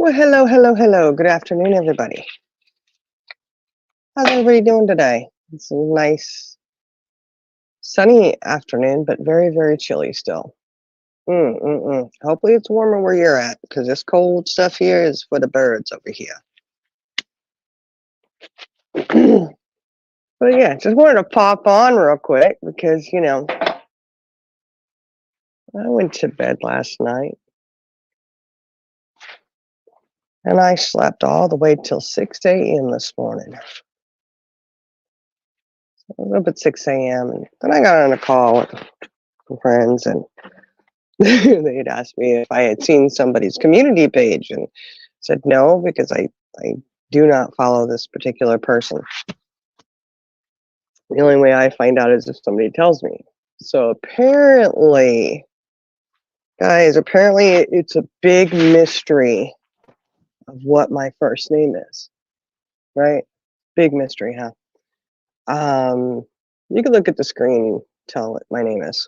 Well, hello, hello, hello. Good afternoon, everybody. How's everybody doing today? It's a nice sunny afternoon, but very, very chilly still. Hopefully it's warmer where you're at, because this cold stuff here is for the birds over here. But yeah, just wanted to pop on real quick because, I went to bed last night and I slept all the way till 6 a.m. this morning. I was up at 6 a.m. and then I got on a call with some friends and they had asked me if I had seen somebody's community page and said no, because I do not follow this particular person. The only way I find out is if somebody tells me. So apparently, guys, it's a big mystery of what my first name is, right? Big mystery, huh? You can look at the screen and tell what my name is.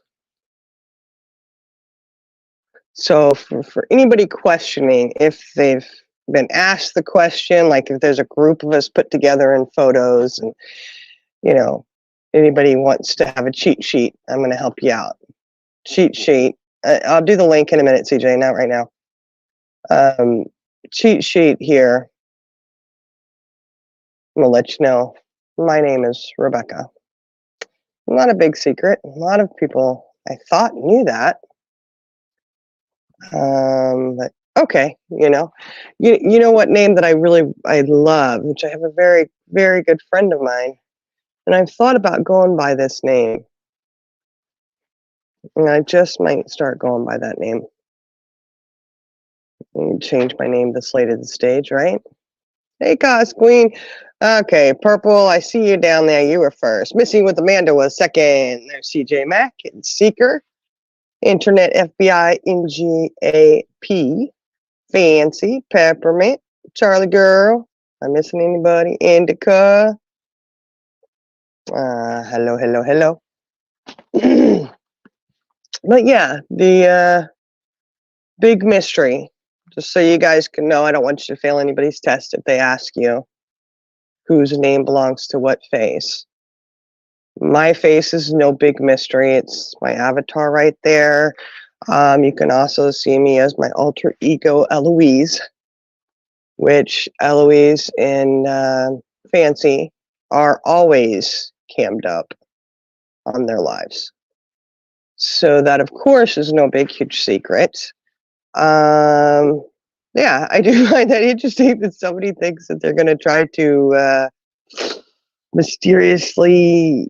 So for anybody questioning if they've been asked the question, like if there's a group of us put together in photos and, anybody wants to have a cheat sheet, I'm going to help you out. Cheat sheet. I'll do the link in a minute, CJ, not right now. Cheat sheet here. I'm going to let you know. My name is Rebecca. Not a big secret. A lot of people, I thought, knew that. But okay, you know what name that I love, which I have a very, very good friend of mine, and I've thought about going by this name. And I just might start going by that name. Change my name this late at the stage, right? Hey, Cos Queen. Okay, Purple, I see you down there. You were first. Missing with Amanda was second. There's CJ Mack and Seeker. Internet FBI NGAP. Fancy, Peppermint, Charlie Girl. Am I missing anybody? Indica. Hello, hello, hello. But yeah, the big mystery. Just so you guys can know, I don't want you to fail anybody's test if they ask you whose name belongs to what face. My face is no big mystery. It's my avatar right there. You can also see me as my alter ego, Eloise, which Eloise and Fancy are always cammed up on their lives. So that, of course, is no big, huge secret. Yeah, I do find that interesting that somebody thinks that they're going to try to mysteriously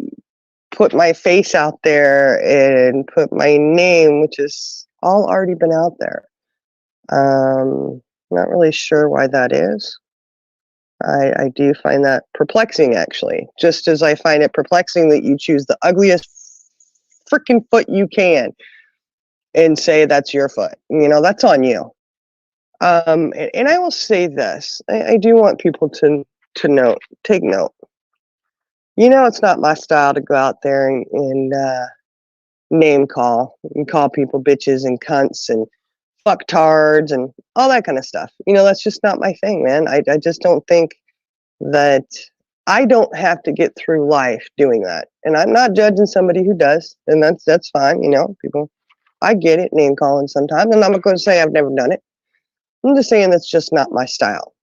put my face out there and put my name, which is all already been out there. Not really sure why that is. I do find that perplexing, actually, just as I find it perplexing that you choose the ugliest freaking foot you can and say that's your foot. That's on you. And I will say this. I do want people to take note. It's not my style to go out there and name call and call people bitches and cunts and fucktards and all that kind of stuff. That's just not my thing, man. I just don't think that I don't have to get through life doing that. And I'm not judging somebody who does, and that's fine. People, I get it, name calling sometimes, and I'm not going to say I've never done it. I'm just saying that's just not my style.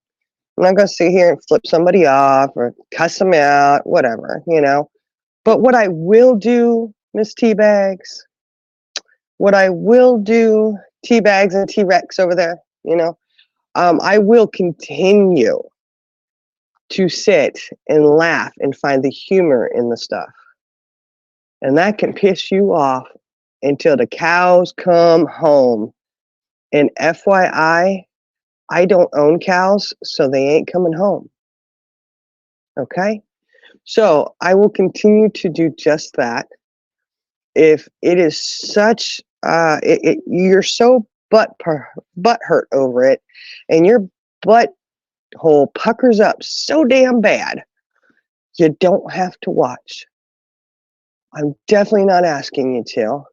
I'm not going to sit here and flip somebody off or cuss them out, whatever, But what I will do, Miss Teabags, what I will do, Teabags and T-Rex over there, I will continue to sit and laugh and find the humor in the stuff. And that can piss you off until the cows come home. And FYI, I don't own cows, so they ain't coming home. Okay? So I will continue to do just that. If it is such, you're so butt hurt over it, and your butthole puckers up so damn bad, you don't have to watch. I'm definitely not asking you to,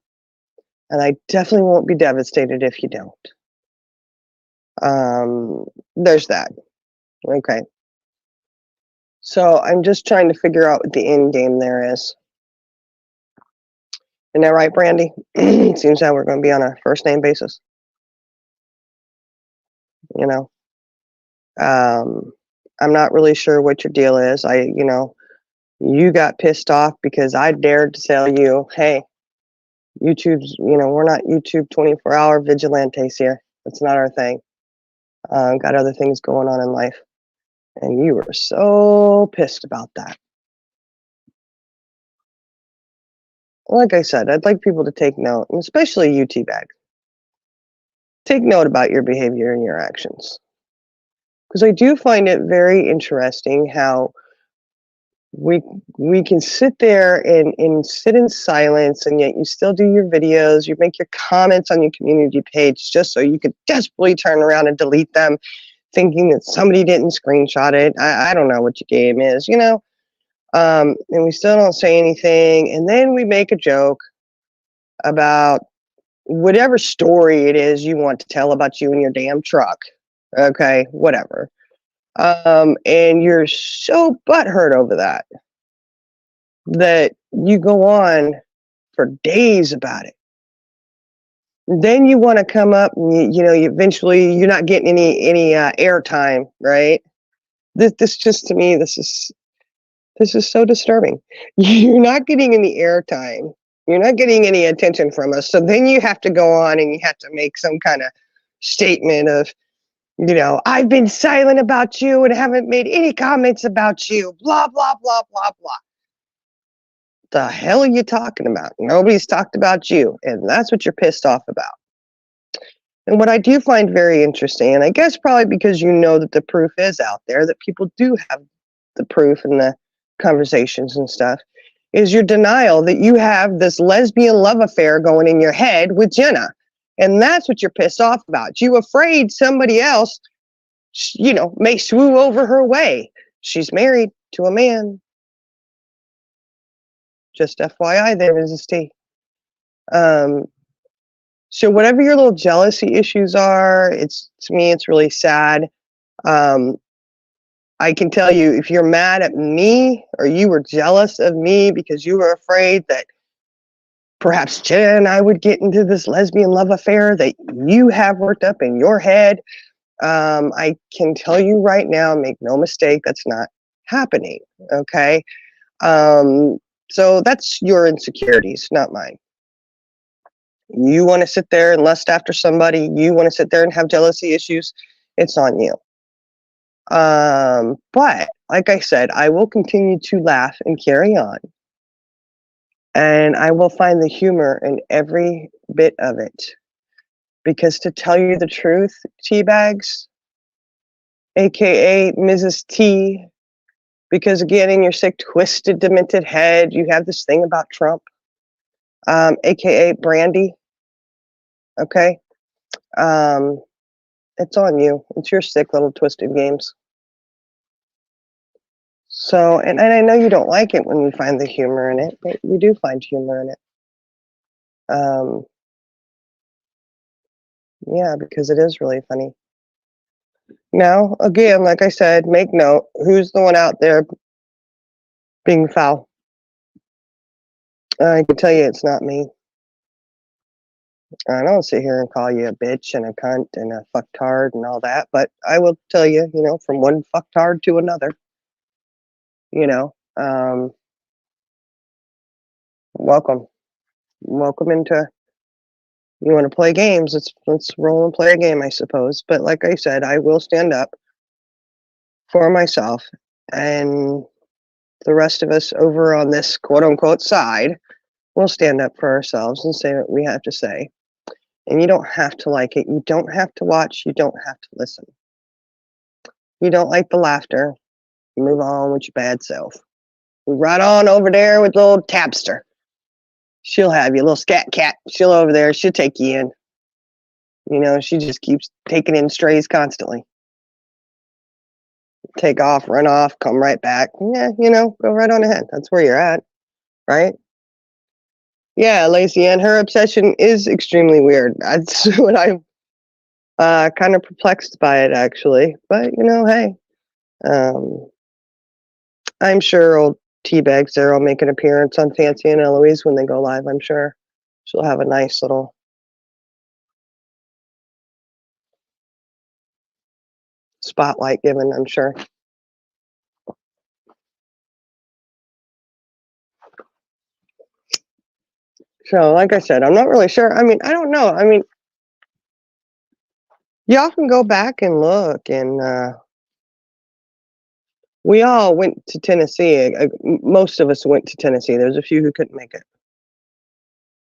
and I definitely won't be devastated if you don't. There's that. Okay. So I'm just trying to figure out what the end game there is. Isn't that right, Brandy? It seems that we're going to be on a first name basis. You know, I'm not really sure what your deal is. You got pissed off because I dared to tell you, hey, YouTube's, we're not YouTube 24-hour vigilantes here. That's not our thing. Got other things going on in life. And you were so pissed about that. Like I said, I'd like people to take note, and especially you, T-Bag. Take note about your behavior and your actions. Because I do find it very interesting how we can sit there and sit in silence, and yet you still do your videos, you make your comments on your community page just so you could desperately turn around and delete them, thinking that somebody didn't screenshot it. I don't know what your game is, and we still don't say anything, and then we make a joke about whatever story it is you want to tell about you and your damn truck. Okay, whatever. And you're so butthurt over that you go on for days about it. Then you want to come up and you eventually you're not getting any airtime, right? This just, to me, this is so disturbing. You're not getting any airtime. You're not getting any attention from us. So then you have to go on and you have to make some kind of statement of, I've been silent about you and haven't made any comments about you, blah, blah, blah, blah, blah. The hell are you talking about? Nobody's talked about you, and that's what you're pissed off about. And what I do find very interesting, and I guess probably because you know that the proof is out there, that people do have the proof and the conversations and stuff, is your denial that you have this lesbian love affair going in your head with Jenna. And that's what you're pissed off about. You afraid somebody else, may swoo over her way. She's married to a man. Just FYI there, Mrs. T. So whatever your little jealousy issues are, to me, it's really sad. I can tell you, if you're mad at me or you were jealous of me because you were afraid that perhaps Jenna and I would get into this lesbian love affair that you have worked up in your head, I can tell you right now, make no mistake, that's not happening, okay? So that's your insecurities, not mine. You want to sit there and lust after somebody, you want to sit there and have jealousy issues, it's on you. But like I said, I will continue to laugh and carry on. And I will find the humor in every bit of it. Because to tell you the truth, T-Bags, aka Mrs. T, because again, in your sick, twisted, demented head, you have this thing about Trump, aka Brandy. Okay? It's on you. It's your sick little twisted games. So, and I know you don't like it when we find the humor in it, but we do find humor in it. Yeah, because it is really funny. Now, again, like I said, make note, who's the one out there being foul? I can tell you it's not me. I don't sit here and call you a bitch and a cunt and a fucktard and all that, but I will tell you, from one fucktard to another, welcome. Welcome into, you want to play games, let's roll and play a game, I suppose. But like I said, I will stand up for myself, and the rest of us over on this quote-unquote side will stand up for ourselves and say what we have to say. And you don't have to like it. You don't have to watch. You don't have to listen. You don't like the laughter. Move on with your bad self. Move right on over there with the old Tabster. She'll have you, little scat cat. She'll over there. She'll take you in. She just keeps taking in strays constantly. Take off, run off, come right back. Yeah, go right on ahead. That's where you're at, right? Yeah, Lacey Ann, her obsession is extremely weird. That's what Kind of perplexed by it actually, but hey, um, I'm sure old Teabag Sarah will make an appearance on Fancy and Eloise when they go live. I'm sure she'll have a nice little spotlight given, I'm sure. So, like I said, I'm not really sure. I mean, I don't know. I mean, you often go back and look, and we all went to Tennessee. Most of us went to Tennessee. There's a few who couldn't make it.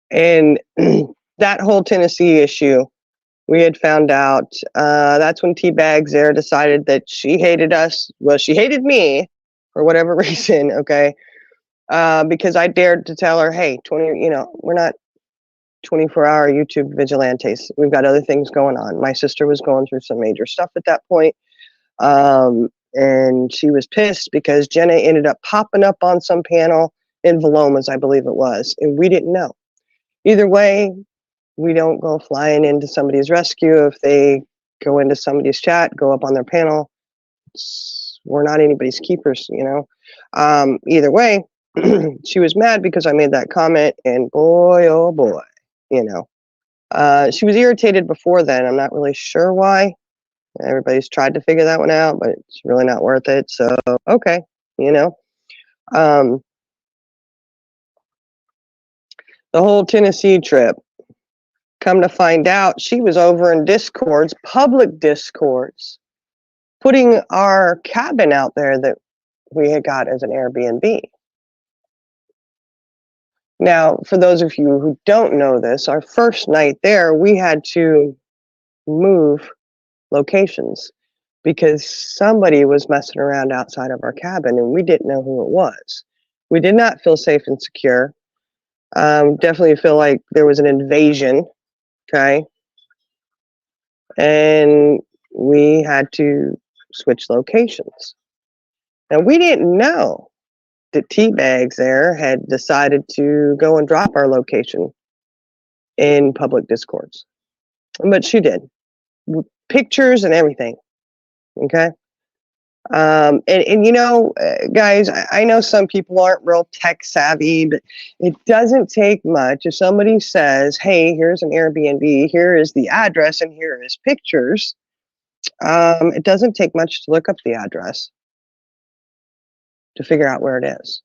And that whole Tennessee issue, we had found out, that's when Teabag there decided that she hated us. Well, she hated me for whatever reason, okay? Because I dared to tell her, hey, we're not 24-hour YouTube vigilantes. We've got other things going on. My sister was going through some major stuff at that point. And she was pissed because Jenna ended up popping up on some panel in Valomas, I believe it was, and we didn't know. Either way, we don't go flying into somebody's rescue. If they go into somebody's chat, go up on their panel, we're not anybody's keepers, Either way, she was mad because I made that comment, and boy, oh boy, she was irritated before then. I'm not really sure why. Everybody's tried to figure that one out, but it's really not worth it. So, okay, the whole Tennessee trip, come to find out, she was over in Discords, public Discords, putting our cabin out there that we had got as an Airbnb. Now, for those of you who don't know this, our first night there, we had to move locations because somebody was messing around outside of our cabin and we didn't know who it was. We did not feel safe and secure. Definitely feel like there was an invasion, okay? And we had to switch locations. Now, we didn't know that Teabags there had decided to go and drop our location in public Discords. But she did. With pictures and everything, okay? Guys, I know some people aren't real tech savvy, but it doesn't take much. If somebody says, hey, here's an Airbnb, here is the address, and here is pictures, it doesn't take much to look up the address to figure out where it is.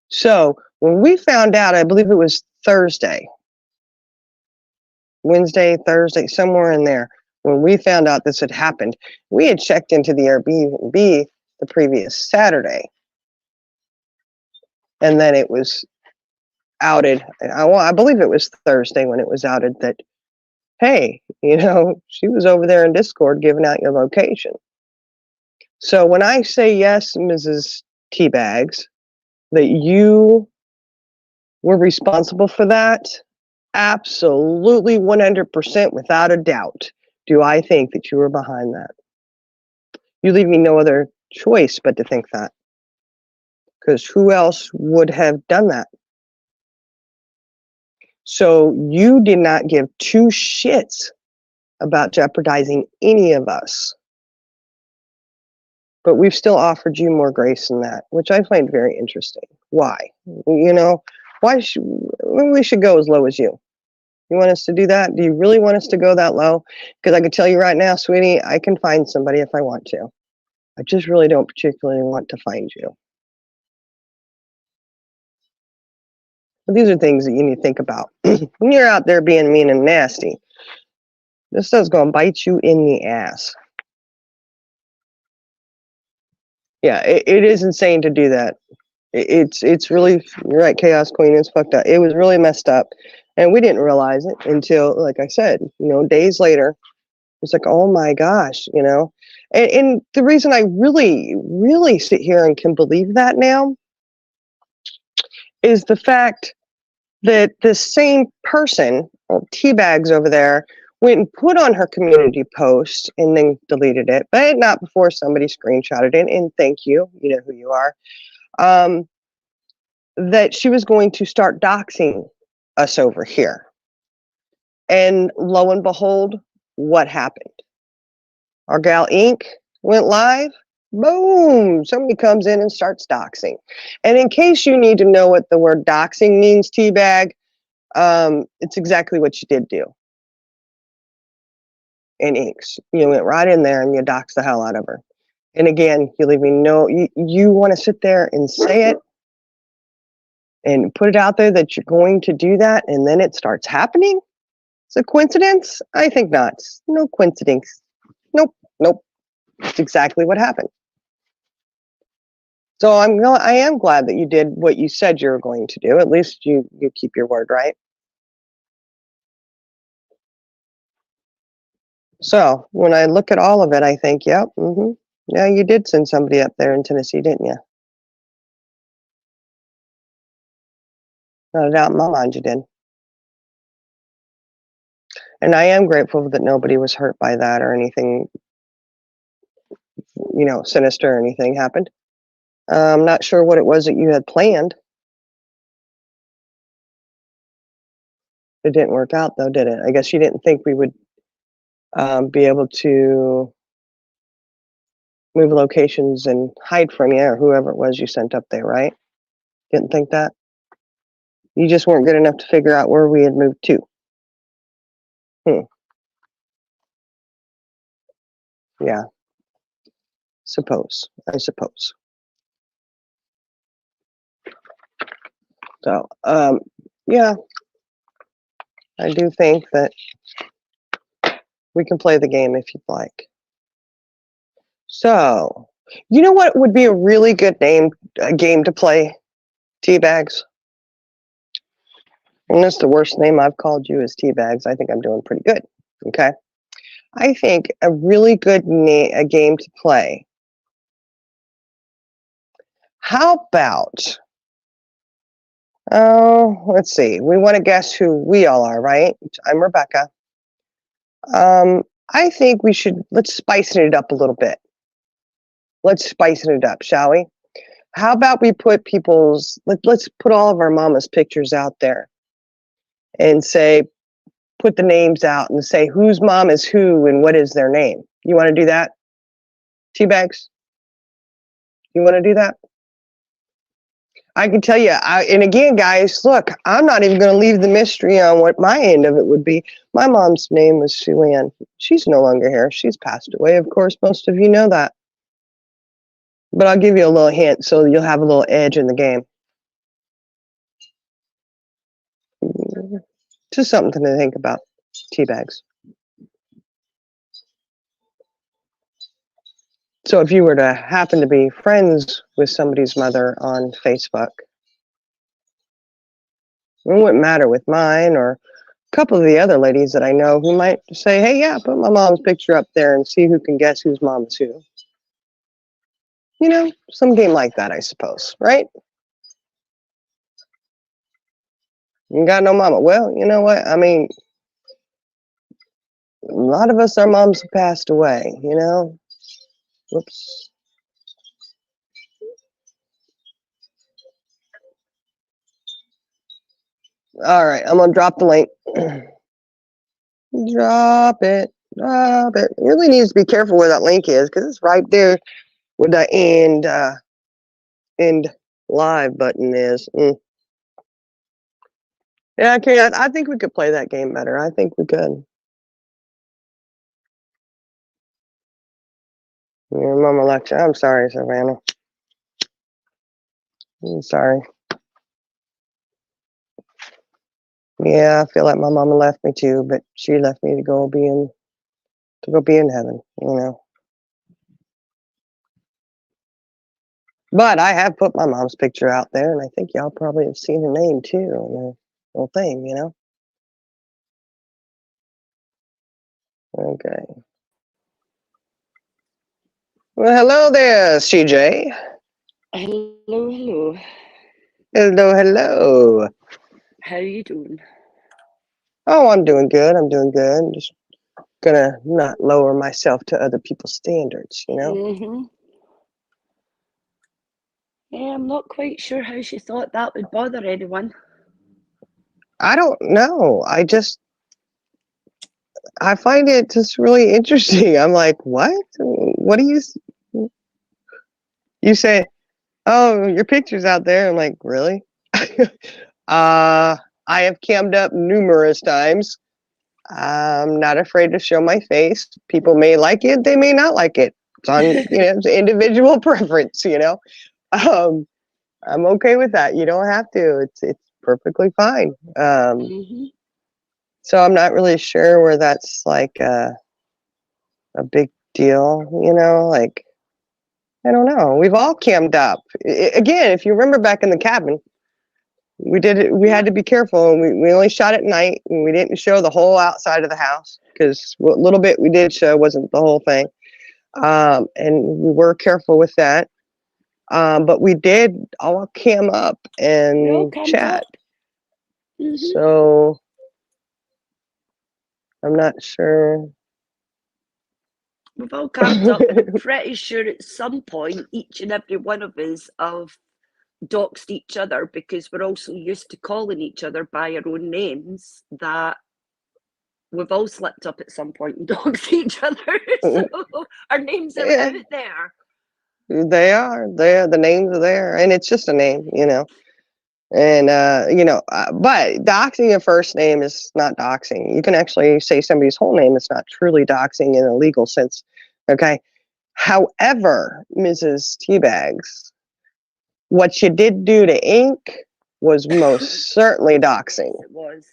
So when we found out, I believe it was Wednesday, Thursday, somewhere in there, when we found out this had happened, we had checked into the Airbnb the previous Saturday. And then it was outed. I believe it was Thursday when it was outed that, hey, she was over there in Discord giving out your location. So when I say yes, Mrs. Teabags, that you were responsible for that, absolutely 100% without a doubt do I think that you were behind that. You leave me no other choice but to think that. Because who else would have done that? So you did not give two shits about jeopardizing any of us. But we've still offered you more grace than that, which I find very interesting. Why? Why we should go as low as you? You want us to do that? Do you really want us to go that low? Because I can tell you right now, sweetie, I can find somebody if I want to. I just really don't particularly want to find you. But these are things that you need to think about. When you're out there being mean and nasty, this stuff's going to bite you in the ass. Yeah, it is insane to do that. It's really, you're right, Chaos Queen, it's fucked up. It was really messed up. And we didn't realize it until, like I said, days later. It's like, oh my gosh, And the reason I really, really sit here and can believe that now is the fact that the same person, Teabags over there, went and put on her community post and then deleted it, but not before somebody screenshotted it. And thank you, you know who you are, that she was going to start doxing us over here. And lo and behold, what happened? Our gal Inc. went live. Boom! Somebody comes in and starts doxing. And in case you need to know what the word doxing means, Teabag, it's exactly what you did do in Inks. You went right in there and you doxed the hell out of her. And again, you leave me you want to sit there and say it and put it out there that you're going to do that, and then it starts happening? It's a coincidence? I think not. No coincidence. Nope. It's exactly what happened. So I am glad that you did what you said you were going to do. At least you keep your word, right? So when I look at all of it, I think, yep, yeah, you did send somebody up there in Tennessee, didn't you? Not a doubt in my mind you did. And I am grateful that nobody was hurt by that or anything, sinister or anything happened. I'm not sure what it was that you had planned. It didn't work out though, did it? I guess you didn't think we would be able to move locations and hide from you or whoever it was you sent up there, right? Didn't think that? You just weren't good enough to figure out where we had moved to. Yeah. I suppose. So, yeah, I do think that we can play the game if you'd like. So, you know what would be a really good game to play, Teabags? And that's the worst name I've called you is Teabags. I think I'm doing pretty good. Okay. I think a really good a game to play. How about, let's see. We want to guess who we all are, right? I'm Rebecca. I think let's spice it up a little bit. Let's spice it up, shall we? How about we put let's put all of our mama's pictures out there and put the names out and say whose mom is who and what is their name. You want to do that? Teabags? You want to do that? I can tell you, and again, guys, look, I'm not even going to leave the mystery on what my end of it would be. My mom's name was Sue Ann. She's no longer here. She's passed away. Of course, most of you know that. But I'll give you a little hint so you'll have a little edge in the game. Just something to think about, Teabags. So if you were to happen to be friends with somebody's mother on Facebook, it wouldn't matter with mine or a couple of the other ladies that I know who might say, hey, yeah, put my mom's picture up there and see who can guess whose mom is who. Some game like that, I suppose, right? You got no mama. Well, you know what? I mean, a lot of us, our moms have passed away, Whoops. All right, I'm going to drop the link. Drop it. It really needs to be careful where that link is because it's right there where the end live button is. Yeah, I think we could play that game better. I think we could. Your mama left you. I'm sorry, Savannah. I'm sorry. Yeah, I feel like my mama left me too, but she left me to go be in heaven, But I have put my mom's picture out there, and I think y'all probably have seen her name too on the whole thing, Okay. Well, hello there, CJ. Hello. Hello. How are you doing? Oh, I'm doing good. I'm just gonna not lower myself to other people's standards, Mm-hmm. Yeah, I'm not quite sure how she thought that would bother anyone. I don't know. I find it just really interesting. I'm like, what? What do you say? Oh, your picture's out there. I'm like, really? I have cammed up numerous times. I'm not afraid to show my face. People may like it, they may not like it. It's on, it's individual preference, Um, I'm okay with that. You don't have to. It's perfectly fine. Hmm. So I'm not really sure where that's like a big deal, like I don't know. We've all cammed up. Again, if you remember back in the cabin, we did it. We had Yeah. to be careful, and we only shot at night, and we didn't show the whole outside of the house because what little bit we did show wasn't the whole thing. And we were careful with that. But we did all cam up We all and camped chat. up. Hmm. So I'm not sure. We've all camped up, and I'm pretty sure at some point each and every one of us have doxed each other because we're also used to calling each other by our own names, that we've all slipped up at some point and doxed each other. So our names are Yeah, out there. they are. The names are there, and it's just a name. And but doxing a first name is not doxing. You can actually say somebody's whole name. It's not truly doxing in a legal sense. Okay. However, Mrs. Teabags, what you did do to Ink was most certainly doxing It was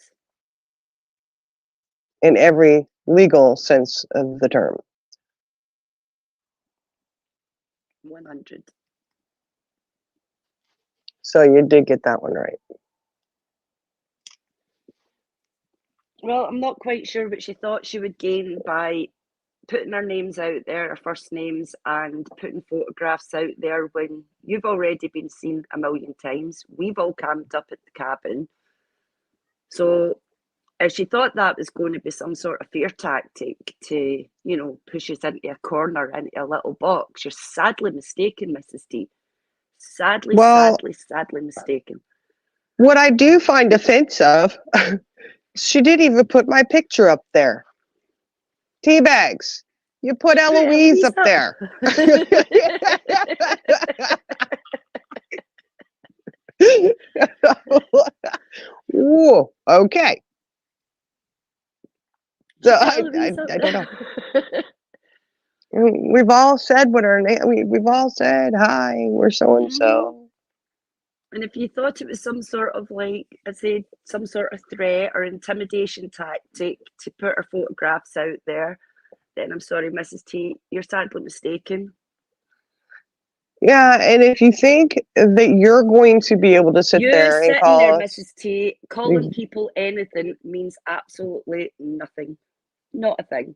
in every legal sense of the term. 100. So you did get that one right. Well, I'm not quite sure what she thought she would gain by putting our names out there, our first names, and putting photographs out there when you've already been seen a million times. We've all camped up at the cabin. So if she thought that was going to be some sort of fear tactic to, push us into a corner, into a little box, you're sadly mistaken, Mrs. T. Sadly, Well, sadly, sadly mistaken. what I do find offensive, she didn't even put my picture up there. Teabags, you put Eloise up there. Whoa, okay. So I don't know. We've all said what our name. We've all said hi. We're so and so. And if you thought it was some sort of some sort of threat or intimidation tactic to put our photographs out there, then I'm sorry, Mrs. T, you're sadly mistaken. Yeah, and if you think that you're going to be able to sit You there and sitting there, call us, Mrs. T, calling people anything means absolutely nothing. Not a thing.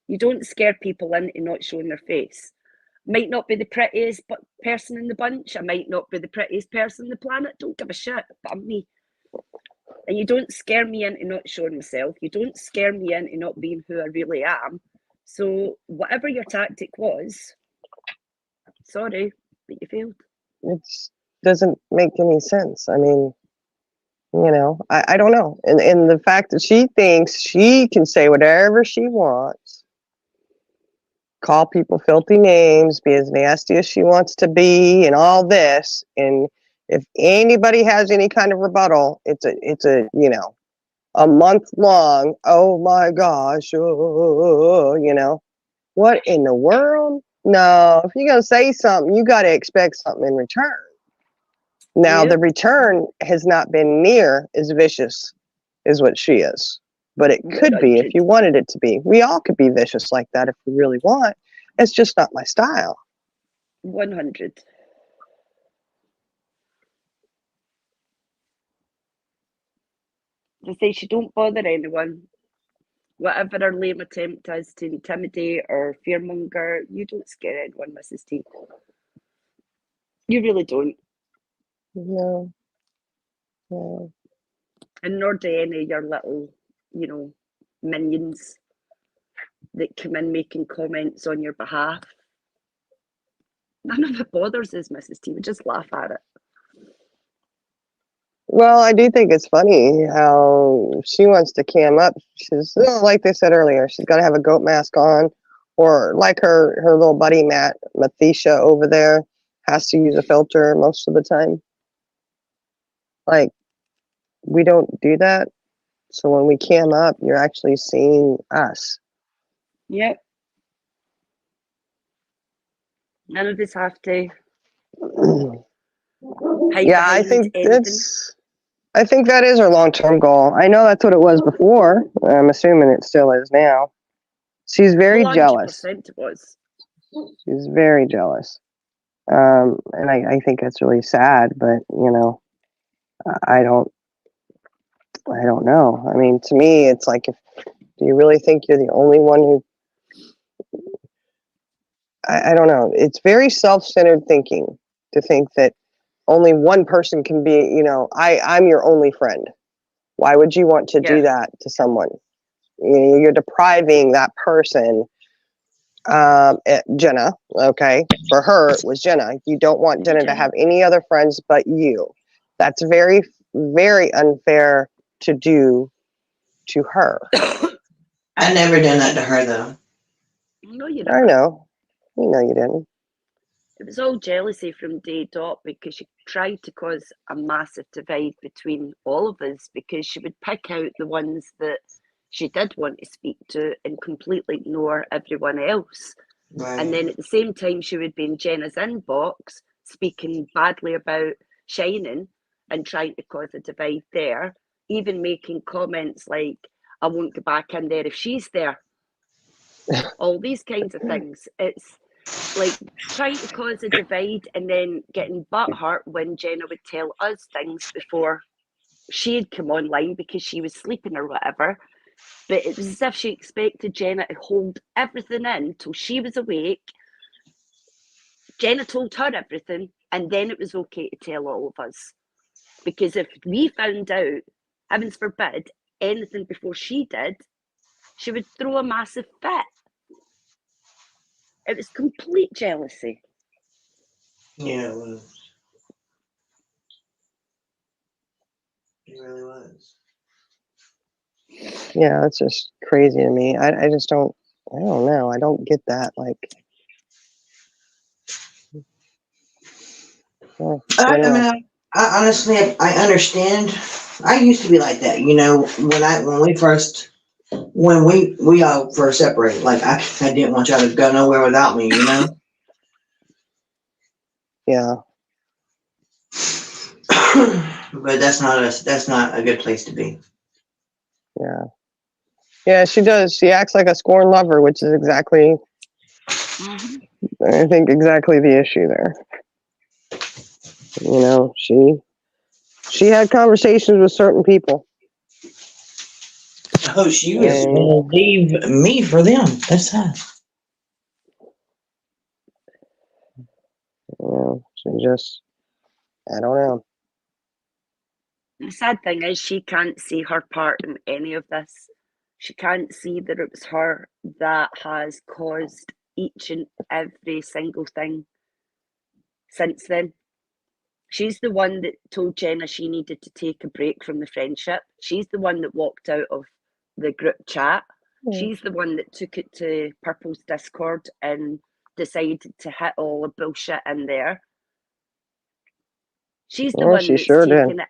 You don't scare people into not showing their face. Might not be the prettiest person in the bunch. I might not be the prettiest person on the planet. Don't give a shit, but I'm me. And you don't scare me into not showing myself. You don't scare me into not being who I really am. So whatever your tactic was, sorry, but you failed. it doesn't make any sense. I mean, I don't know. And the fact that she thinks she can say whatever she wants, call people filthy names, be as nasty as she wants to be, and all this. And if anybody has any kind of rebuttal, it's a month long. Oh my gosh, what in the world? No, if you're gonna say something, you got to expect something in return. Now, the return has not been near as vicious as what she is, but it could be if you wanted it to be. We all could be vicious like that if we really want. It's just not my style. 100. They say she don't bother anyone. Whatever her lame attempt is to intimidate or fearmonger, you don't scare anyone, Mrs. T. You really don't. No. No. And nor do any of your little, minions that come in making comments on your behalf. None of it bothers us, Mrs. T. We just laugh at it. Well, I do think it's funny how she wants to cam up. She's like they said earlier. She's got to have a goat mask on, or like her little buddy Mathisha over there has to use a filter most of the time. Like we don't do that. So when we cam up, you're actually seeing us. Yep. None of us have to hide Yeah, I behind think anything. I think that is her long-term goal. I know that's what it was before. I'm assuming it still is now. She's very Well, jealous. 100% it was. She's very jealous. And I think that's really sad, but you know, I don't know. I mean, to me, it's like, do you really think you're the only one who, I don't know. It's very self-centered thinking to think that only one person can be, you know, I'm your only friend. Why would you want to do that to someone? You're depriving that person. Jenna, okay, for her it was Jenna. You don't want Jenna to have any other friends but you. That's very, very unfair to do to her. I never done that to her though. No, you I never. know. You know you didn't. It was all jealousy from day dot because she tried to cause a massive divide between all of us because she would pick out the ones that she did want to speak to and completely ignore everyone else. Right. And then at the same time, she would be in Jenna's inbox speaking badly about Shining and trying to cause a divide there, even making comments like, I won't go back in there if she's there. All these kinds of things. It's like trying to cause a divide and then getting butthurt when Jenna would tell us things before she'd come online because she was sleeping or whatever. But it was as if she expected Jenna to hold everything in till she was awake. Jenna told her everything, and then it was okay to tell all of us. Because if we found out, heavens forbid, anything before she did, she would throw a massive fit. It was complete jealousy. Yeah, it was. It really was. Yeah, that's just crazy to me. I just don't. I don't know. I don't get that. Like, well, I you know. mean, I honestly, I understand. I used to be like that, you know, when we all first separated. Like I didn't want y'all to go nowhere without me, you know. Yeah. But that's not a good place to be. Yeah. Yeah, she does. She acts like a scorned lover, which is exactly, I think, exactly the issue there. You know, she had conversations with certain people. Oh, she was And, gonna leave me for them. That's sad. you know, she just, I don't know. The sad thing is, she can't see her part in any of this. She can't see that it was her that has caused each and every single thing since then. She's the one that told Jenna she needed to take a break from the friendship. She's the one that walked out of the group chat. She's the one that took it to Purple's Discord and decided to hit all the bullshit in there. She's the one She that's sure did. taken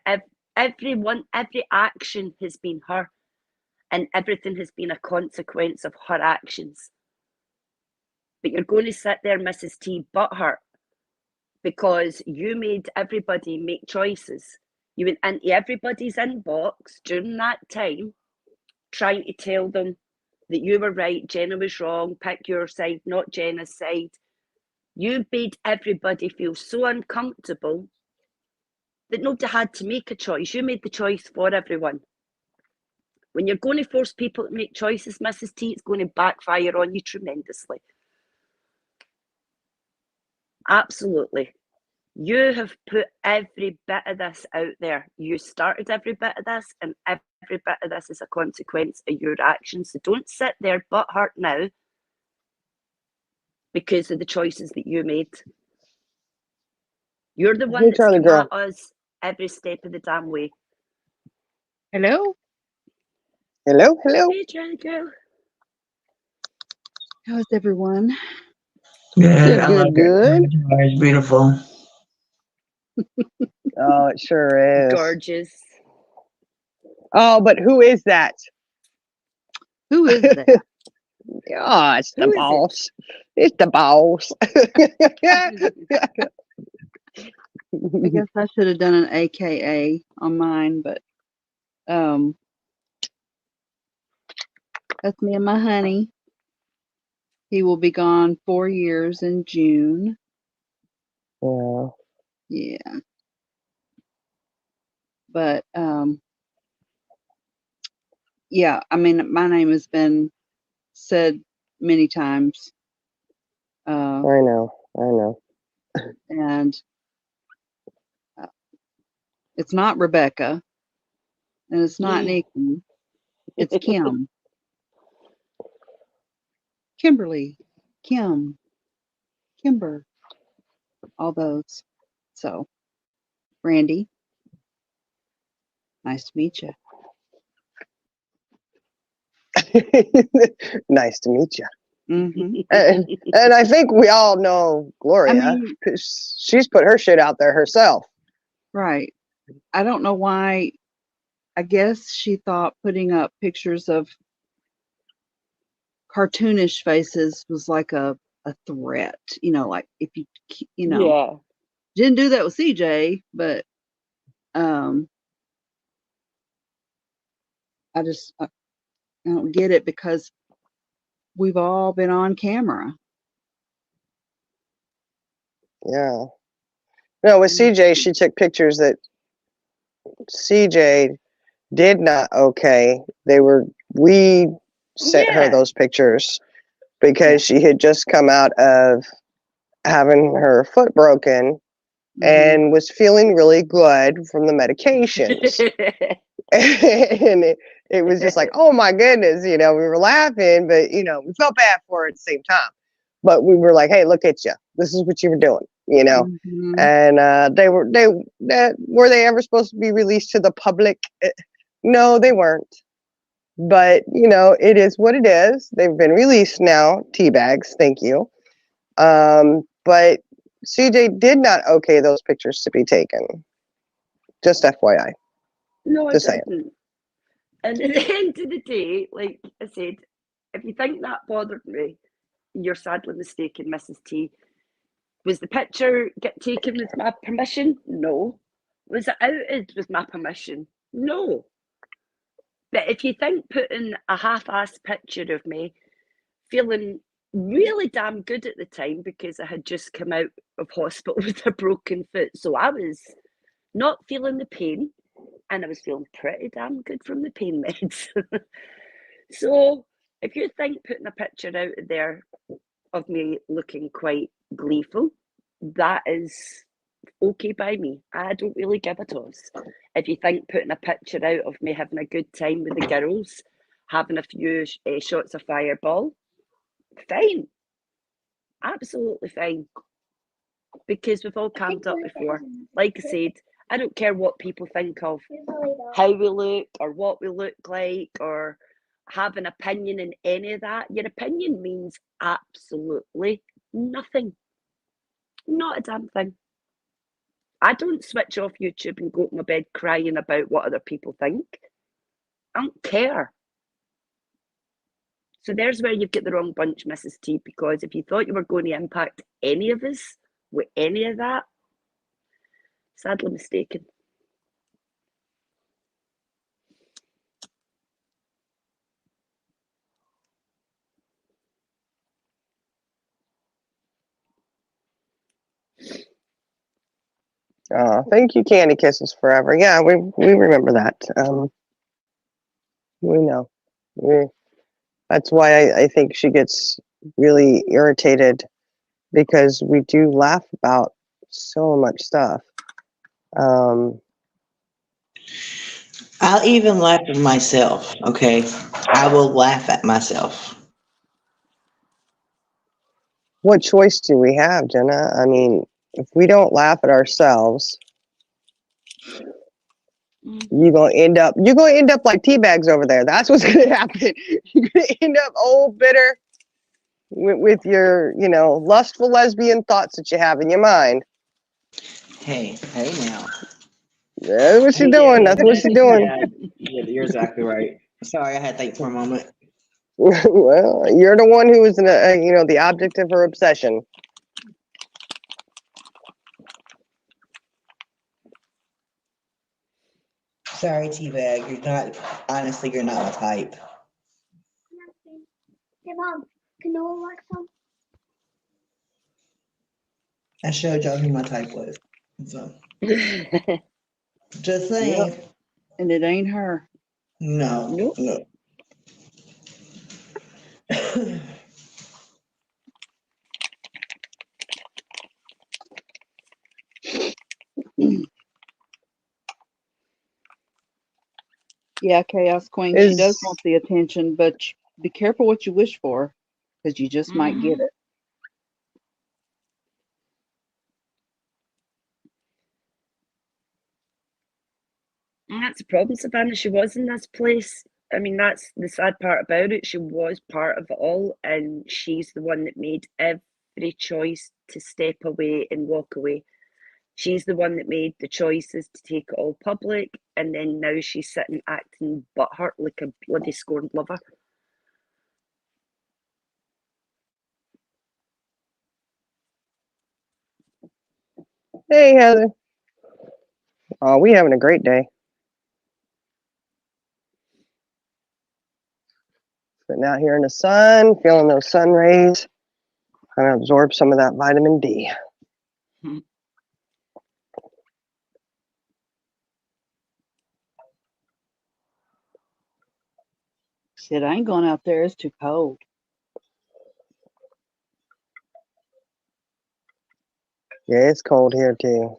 every action has been her, and everything has been a consequence of her actions. But you're going to sit there, Mrs. T, butthurt, because you made everybody make choices. You went into everybody's inbox during that time, trying to tell them that you were right, Jenna was wrong, pick your side, not Jenna's side. You made everybody feel so uncomfortable that nobody had to make a choice. You made the choice for everyone. When you're going to force people to make choices, Mrs. T, it's going to backfire on you tremendously. Absolutely. You have put every bit of this out there. You started every bit of this, and every bit of this is a consequence of your actions. So don't sit there butthurt now because of the choices that you made. You're the one that's come at us every step of the damn way. Hello. Hello, hello. Hey, Charlie girl. How's everyone? Good. I like Good. it. It's beautiful. Oh, it sure is. Gorgeous. Oh, but who is that? Who is that? Oh, it's the Who is it? boss. It's the boss. I guess I should have done an AKA on mine, but that's me and my honey. He will be gone 4 years in June. Yeah. Yeah. But yeah, I mean, my name has been said many times. I know. And it's not Rebecca, and it's not Nikki. It's Kim. Kimberly, Kim, Kimber, all those. So, Randy, nice to meet you. Nice to meet you. Hmm. And I think we all know Gloria, I mean, 'cause she's put her shit out there herself. right. I don't know why. I guess she thought putting up pictures of cartoonish faces was like a threat. You know, like if you know, Yeah. didn't do that with CJ, but I just I don't get it because we've all been on camera. Yeah. No, with CJ, she took pictures that CJ did not okay. We sent her Yeah. those pictures because she had just come out of having her foot broken Mhm. and was feeling really good from the medications. And it was just like, oh my goodness, we were laughing, but we felt bad for her at the same time. But we were like, hey, look at you. This is what you were doing, Mhm. And were they ever supposed to be released to the public? No, they weren't. But it is what it is. They've been released now. Tea bags, thank you. But CJ did not okay those pictures to be taken. Just FYI. No, I Just saying. didn't. And at the end of the day, like I said, if you think that bothered me, you're sadly mistaken, Mrs. T. Was the picture get taken with my permission? No. Was it outed with my permission? No. But if you think putting a half-assed picture of me feeling really damn good at the time because I had just come out of hospital with a broken foot, so I was not feeling the pain and I was feeling pretty damn good from the pain meds. So if you think putting a picture out there of me looking quite gleeful, that is okay by me. I don't really give a toss. If you think putting a picture out of me having a good time with the girls, having a few shots of Fireball, fine. Absolutely fine. Because we've all camped up before. Like I said, I don't care what people think of how we look or what we look like or have an opinion in any of that. Your opinion means absolutely nothing. Not a damn thing. I don't switch off YouTube and go to my bed crying about what other people think. I don't care. So there's where you've got the wrong bunch, Mrs. T, because if you thought you were going to impact any of us with any of that, sadly mistaken. Thank you, Candy Kisses Forever. Yeah, we remember that. We know. That's why I think she gets really irritated because we do laugh about so much stuff. I'll even laugh at myself, okay? I will laugh at myself. What choice do we have, Jenna? I mean, if we don't laugh at ourselves, you're gonna end up like tea bags over there. That's what's gonna happen. You're gonna end up old, bitter, with your, lustful lesbian thoughts that you have in your mind. Hey now. That's what she's Yeah, doing. That's what she's doing. Yeah, you're exactly right. Sorry, I had to think for a moment. Well, you're the one who is, the object of her obsession. Sorry, T-Bag. You're not my type. Hey, Mom, can I watch some? I showed y'all who my type was. So, just saying. And it ain't her. No. Nope. No. Yeah, Chaos Queen. She does want the attention, but be careful what you wish for, because you just might get it. And that's the problem, Savannah. She was in this place. I mean, that's the sad part about it. She was part of it all, and she's the one that made every choice to step away and walk away. She's the one that made the choices to take it all public, and then now she's sitting acting butthurt like a bloody scorned lover. Hey, Heather. Oh, we having a great day. Sitting out here in the sun, feeling those sun rays. Kind of absorb some of that vitamin D. Said, I ain't going out there. It's too cold. Yeah, it's cold here too.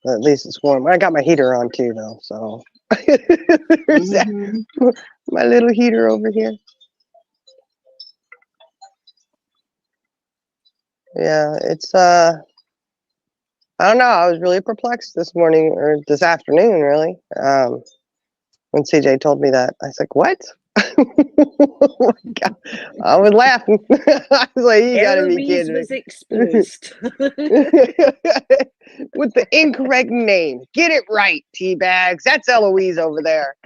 But at least it's warm. I got my heater on too, though. So there's that. My little heater over here. Yeah, it's I don't know. I was really perplexed this morning or this afternoon, really. When CJ told me that, I was like, "What?" Oh my God. I was laughing. I was like, "You gotta be Eloise kidding me!" was exposed. With the incorrect name. Get it right, Teabags. That's Eloise over there.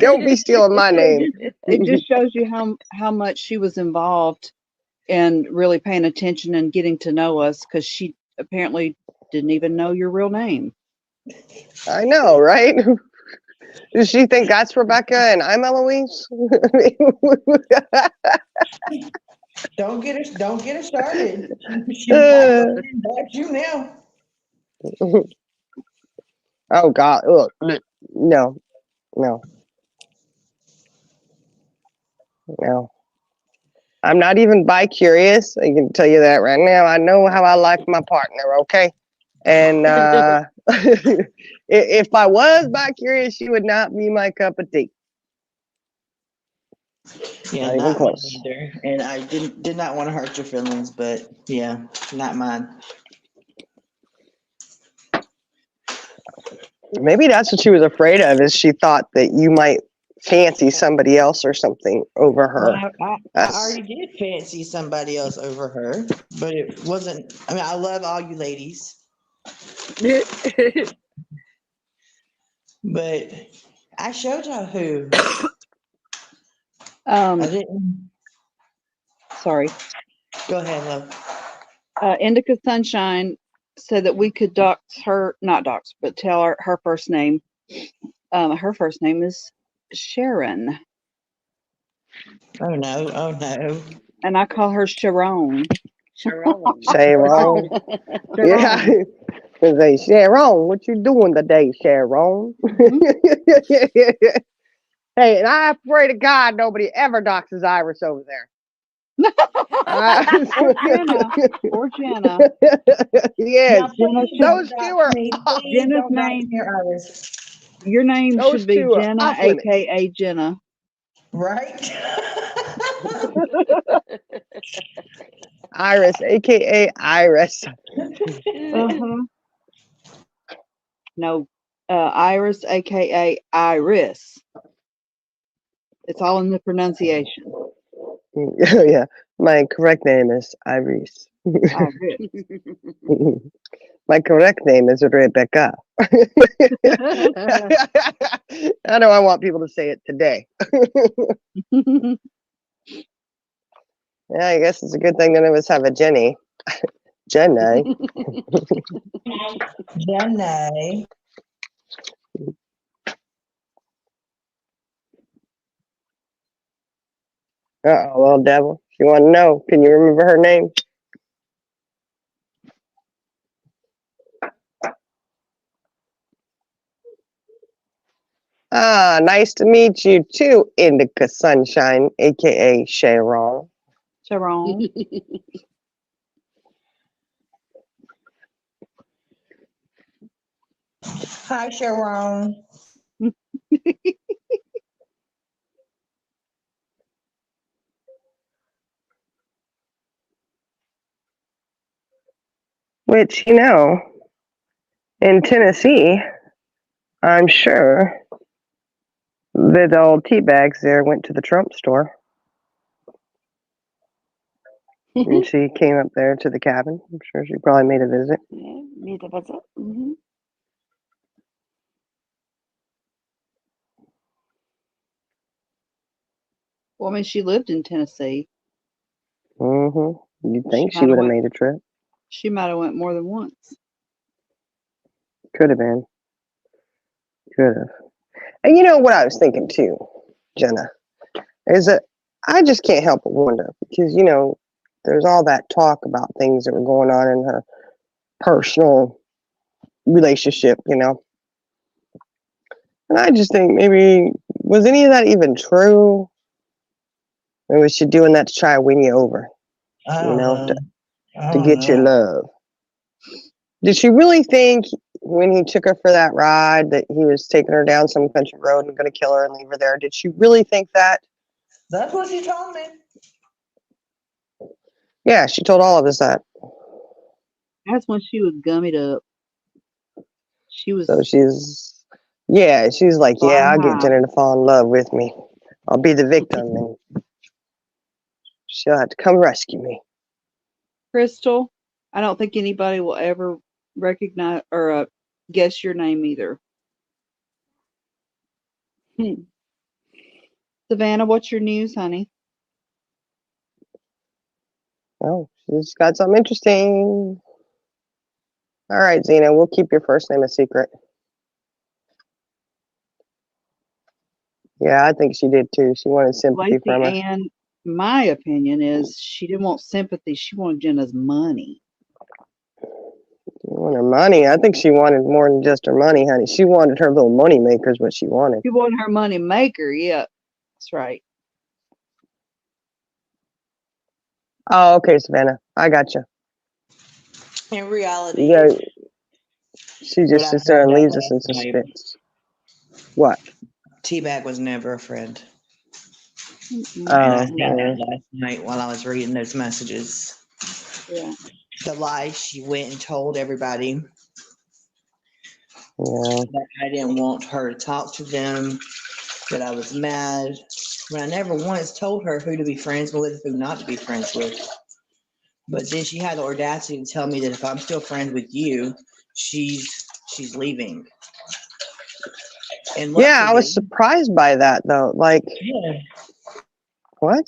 Don't be stealing my name. It just shows you how much she was involved and really paying attention and getting to know us, because she apparently didn't even know your real name. I know, right? Does she think that's Rebecca and I'm Eloise? Don't get her started. She back you now. Oh God! Look, no. I'm not even bi-curious. I can tell you that right now. I know how I like my partner. Okay, and if I was bi-curious, she would not be my cup of tea. Yeah, not mine either. And I did not want to hurt your feelings, but yeah, not mine. Maybe that's what she was afraid of. Is she thought that you might fancy somebody else or something over her? Well, I already did fancy somebody else over her, but it wasn't. I mean, I love all you ladies, but I showed y'all who. I didn't. Sorry. Go ahead, love. Indica Sunshine said that we could not dox, but tell her first name. Her first name is Sharon. Oh no. And I call her Sharon. Sharon. Sharon. Yeah. Say, Sharon, what you doing today, Sharon? Hey, and I pray to God nobody ever doxes Iris over there. Or Jenna. Yes. Those two are Jenna's name. Your name should be Jenna, aka Jenna. Right? Iris, aka Iris. No, No, Iris, aka Iris. It's all in the pronunciation. Yeah, my correct name is Iris. Iris. My correct name is Rebecca. How do I want people to say it today? Yeah, I guess it's a good thing none of us have a Jenny. Jenny. Jenny. Uh-oh, little devil. You want to know? Can you remember her name? Ah, nice to meet you too, Indica Sunshine, aka Sharon. Sharon. Hi, Sharon. Which, in Tennessee, I'm sure the old tea bags there went to the Trump store. And she came up there to the cabin. I'm sure she probably made a visit. Yeah, made a visit. Mm-hmm. Well, I mean, she lived in Tennessee. You'd think She she might have would have went. made a trip. She might have went more than once. Could have been. Could have. And you know what I was thinking too, Jenna, is that I just can't help but wonder because, there's all that talk about things that were going on in her personal relationship, And I just think maybe, was any of that even true? Or was she doing that to try to win you over, I don't know. to get your love? Did she really think when he took her for that ride that he was taking her down some country road and going to kill her and leave her there? Did she really think that? That's what she told me. Yeah, she told all of us that. That's when she was gummied up. She was So she's like, yeah, I'll get high. Jenna to fall in love with me. I'll be the victim and she'll have to come rescue me. Crystal. I don't think anybody will ever recognize or guess your name either. Savannah, what's your news, honey? Oh, she's got something interesting. All right, Zena, we'll keep your first name a secret. Yeah, I think she did too. She wanted sympathy Lacey from us. Ann, my opinion is she didn't want sympathy. She wanted Jenna's money. She wanted her money. I think she wanted more than just her money, honey. She wanted her little money makers, what she wanted. She wanted her money maker. Yeah, that's right. Oh, okay, Savannah. I got you. In reality, Yeah, she what just I sits there found and out leaves us in last night, suspense. What? T-Bag was never a friend. Mm-mm. And I Oh, found yeah. out last night while I was reading those messages. Yeah. The lie she went and told everybody Yeah. that I didn't want her to talk to them, that I was mad, when I never once told her who to be friends with, who not to be friends with. But then she had the audacity to tell me that if I'm still friends with you, she's leaving. And Yeah, I was luckily, surprised by that though. Like, yeah, what?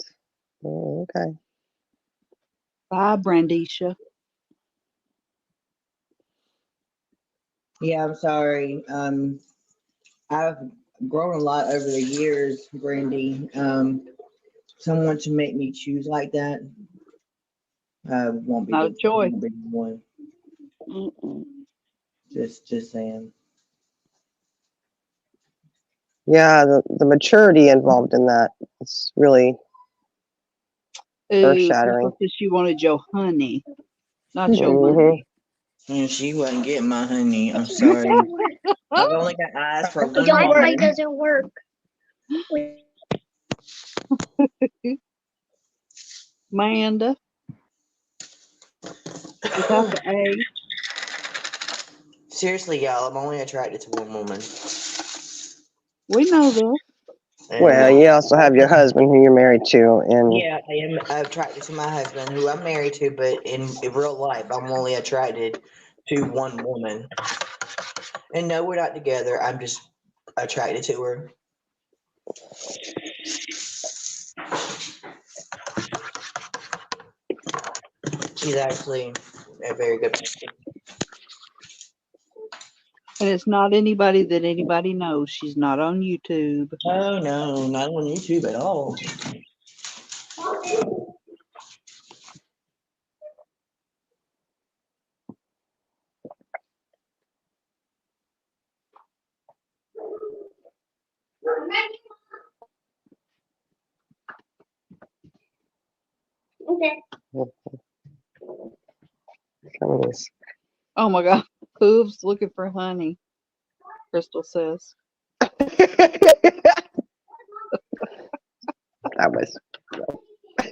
Oh, okay. Bye, Brandisha. I'm sorry. I've grown a lot over the years, Brandy. Someone to make me choose like that won't be Not a the choice. won't be the one. Mm-mm. Just saying. Yeah, the maturity involved in that. It's really Ooh, earth-shattering. Crystal said she wanted your honey, not your Mhm. money. And she wasn't getting my honey. I'm sorry. I've only got eyes for one Wi-Fi woman. doesn't work. Amanda, without the A. Seriously, y'all, I'm only attracted to one woman. We know this. And, Well, you also have your husband who you're married to, and yeah, I am attracted to my husband, who I'm married to, but in real life, I'm only attracted to one woman. And no, we're not together. I'm just attracted to her. She's actually a very good person. And it's not anybody that anybody knows. She's not on YouTube. Oh, no, not on YouTube at all. Okay. some of these. Oh my God. Hooves looking for honey, Crystal says. That was,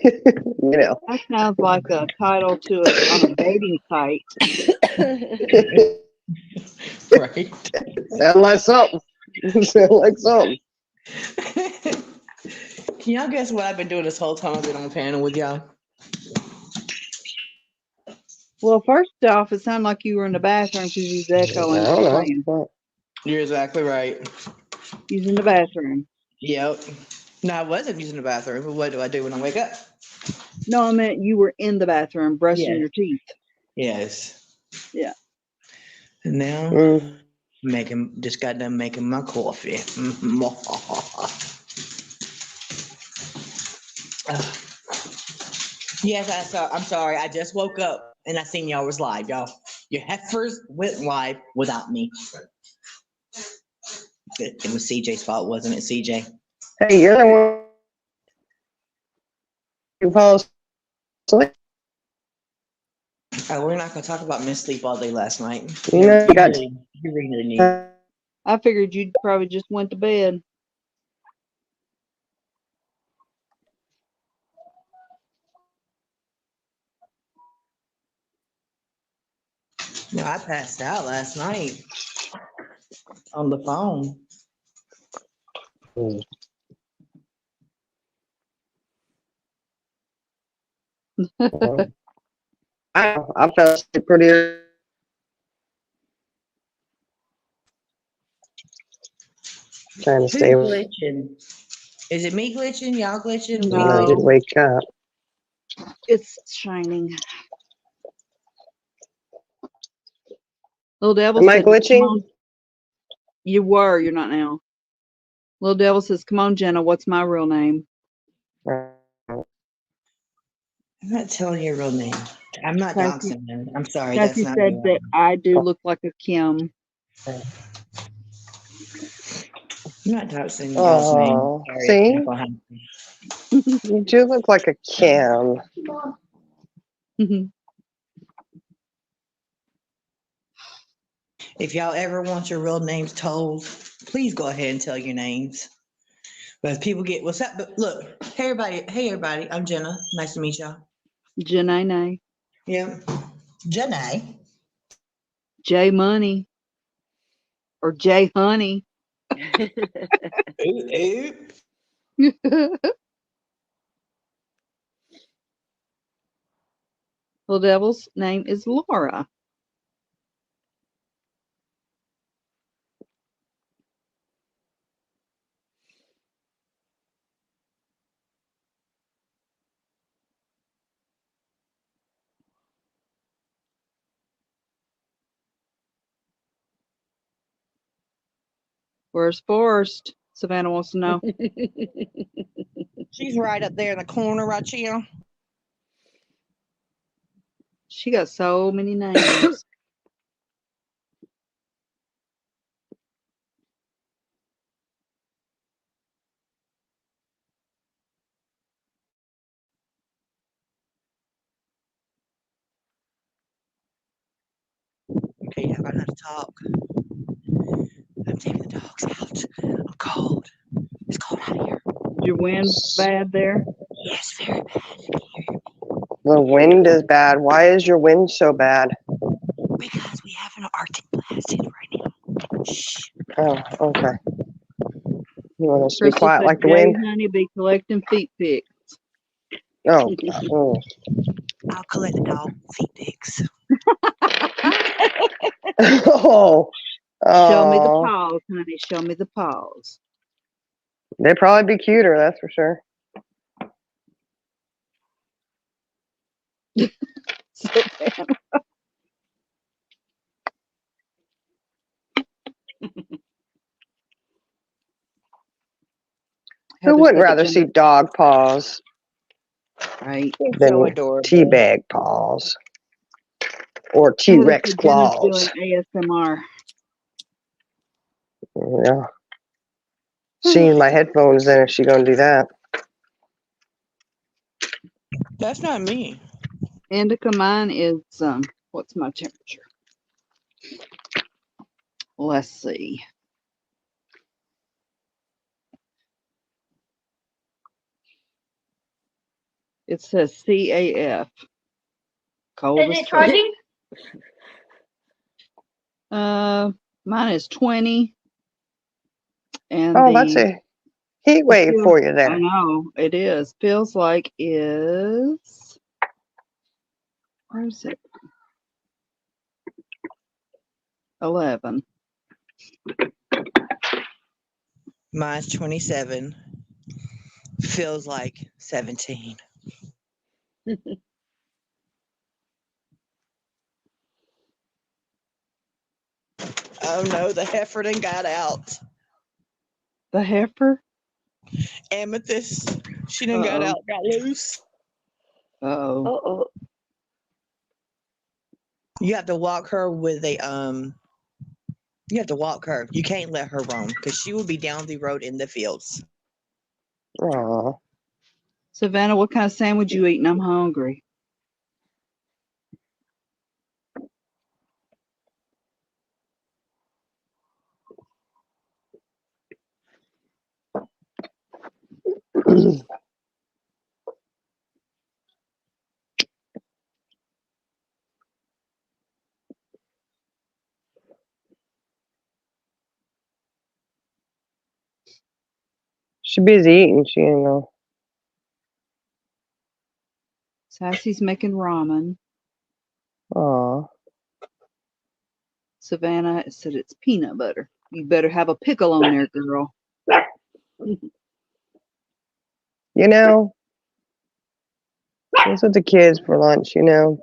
you know. That sounds like a title to a on a dating site. Right. Sound like something. Sound like something. Can y'all guess what I've been doing this whole time I've been on panel with y'all? Well, first off, it sounded like you were in the bathroom because you was I echoing. don't Playing. know. You're exactly right. Using the bathroom. Yep. No, I wasn't using the bathroom, but what do I do when I wake up? No, I meant you were in the bathroom brushing Yeah. your teeth. Yes. Yeah. And now Mm. just got done making my coffee. Yes, I'm sorry. I just woke up and I seen y'all was live, y'all. Your heifers went live without me. It was CJ's fault, wasn't it, CJ? Hey, you're the one who falls asleep. We're not gonna talk about Miss Sleep all day last night. You know, you got You really need. I figured you probably just went to bed. No, I passed out last night on the phone. I fell asleep pretty early. Trying to Who's stay. glitching? Is it me glitching? Y'all glitching? And I did No. wake up. It's shining. Little Devil Am I said, "Come glitching? on." You were. You're not now. Little Devil says, "Come on, Jenna. What's my real name?" I'm not telling your real name. I'm not Cassie, doxing him. I'm sorry. That's Cassie not said real. that I do look like a Kim. I'm not doxing y'all's name. Oh, Sorry, see? it's not gonna happen. You do look like a Kim. If y'all ever want your real names told, please go ahead and tell your names. But if people get what's up, but look, hey everybody, I'm Jenna. Nice to meet y'all. Janae, Yeah. Jenna. J Money, or J Honey. Ooh. Little Devil's name is Laura. Where's Forrest? Savannah wants to know. She's right up there in the corner right here. She got so many names. Okay, yeah, I know how to talk. I'm taking the dogs out. I'm cold. It's cold out here. Is your wind bad there? Yes, very bad. Can you hear me? The wind is bad. Why is your wind so bad? Because we have an Arctic blast It's Taylor right now. Shh. Oh, okay. You want us to be Crystal quiet said, like the Jay, wind? honey, be collecting feet pics. Oh, oh. I'll collect the dog feet pics. Oh, Show me the oh. paws, honey. Show me the paws. They'd probably be cuter, that's for sure. Savannah. Who Heather wouldn't said rather Jenna- see dog paws Right. It's than so adorable. teabag paws or Heather T-Rex said Jenna's claws? doing ASMR. Yeah. She needs my headphones then if she gonna do that. That's not me. Indica, mine is what's my temperature? Let's see. It says CAF. Cold Is as it fuck. charging? Mine is 20. And Oh, that's a heat wave feel- for you I there. know it is. Feels like is. Where is it? 11. Mine's 27. Feels like 17. Oh no, the heifer done got out. The heifer. Amethyst, she done got Uh-oh. out, got loose. Oh. Uh-oh. You have to walk her with a You have to walk her. You can't let her roam because she will be down the road in the fields. Aw. Savannah, what kind of sandwich you eating? I'm hungry. She busy eating. She ain't gonna. Sassy's making ramen. Aw. Savannah said it's peanut butter. You better have a pickle on there, girl. You know, this was the kids for lunch, you know.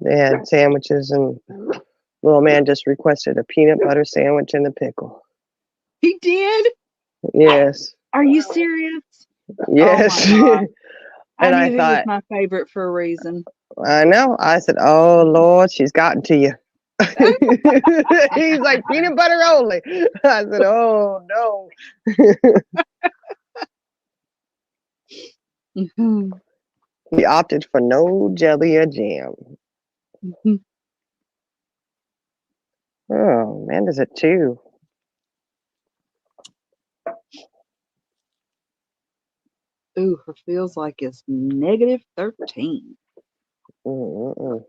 They had sandwiches and little man just requested a peanut butter sandwich and a pickle. He did? Yes. Are you serious? Yes. God. And I I knew he thought, was my favorite for a reason. I know. I said, oh, Lord, she's gotten to you. He's like, peanut butter only. I said, oh, no. He opted for no jelly or jam. Oh, man, is it too? Ooh, her feels like it's negative 13. Mm-mm.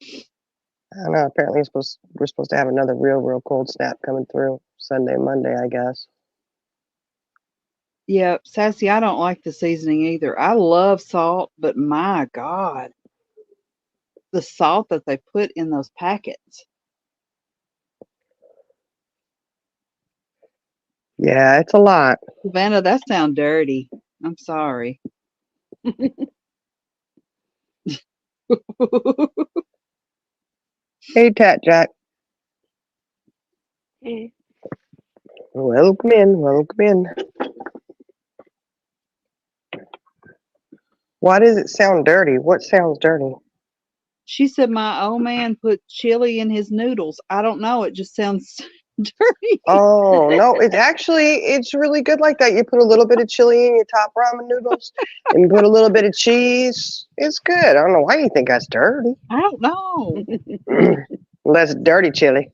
I don't know. Apparently, we're supposed to have another real cold snap coming through Sunday, Monday, I guess. Yeah, Sassy, I don't like the seasoning either. I love salt, but my God, the salt that they put in those packets. Yeah, it's a lot. Savannah, that sounds dirty. I'm sorry. Hey, Tat Jack. Hey. Welcome in. Welcome in. Why does it sound dirty? What sounds dirty? She said my old man put chili in his noodles. I don't know. It just sounds dirty. Oh, no, it's really good like that. You put a little bit of chili in your top ramen noodles and you put a little bit of cheese. It's good. I don't know why you think that's dirty. I don't know. Well, that's dirty chili.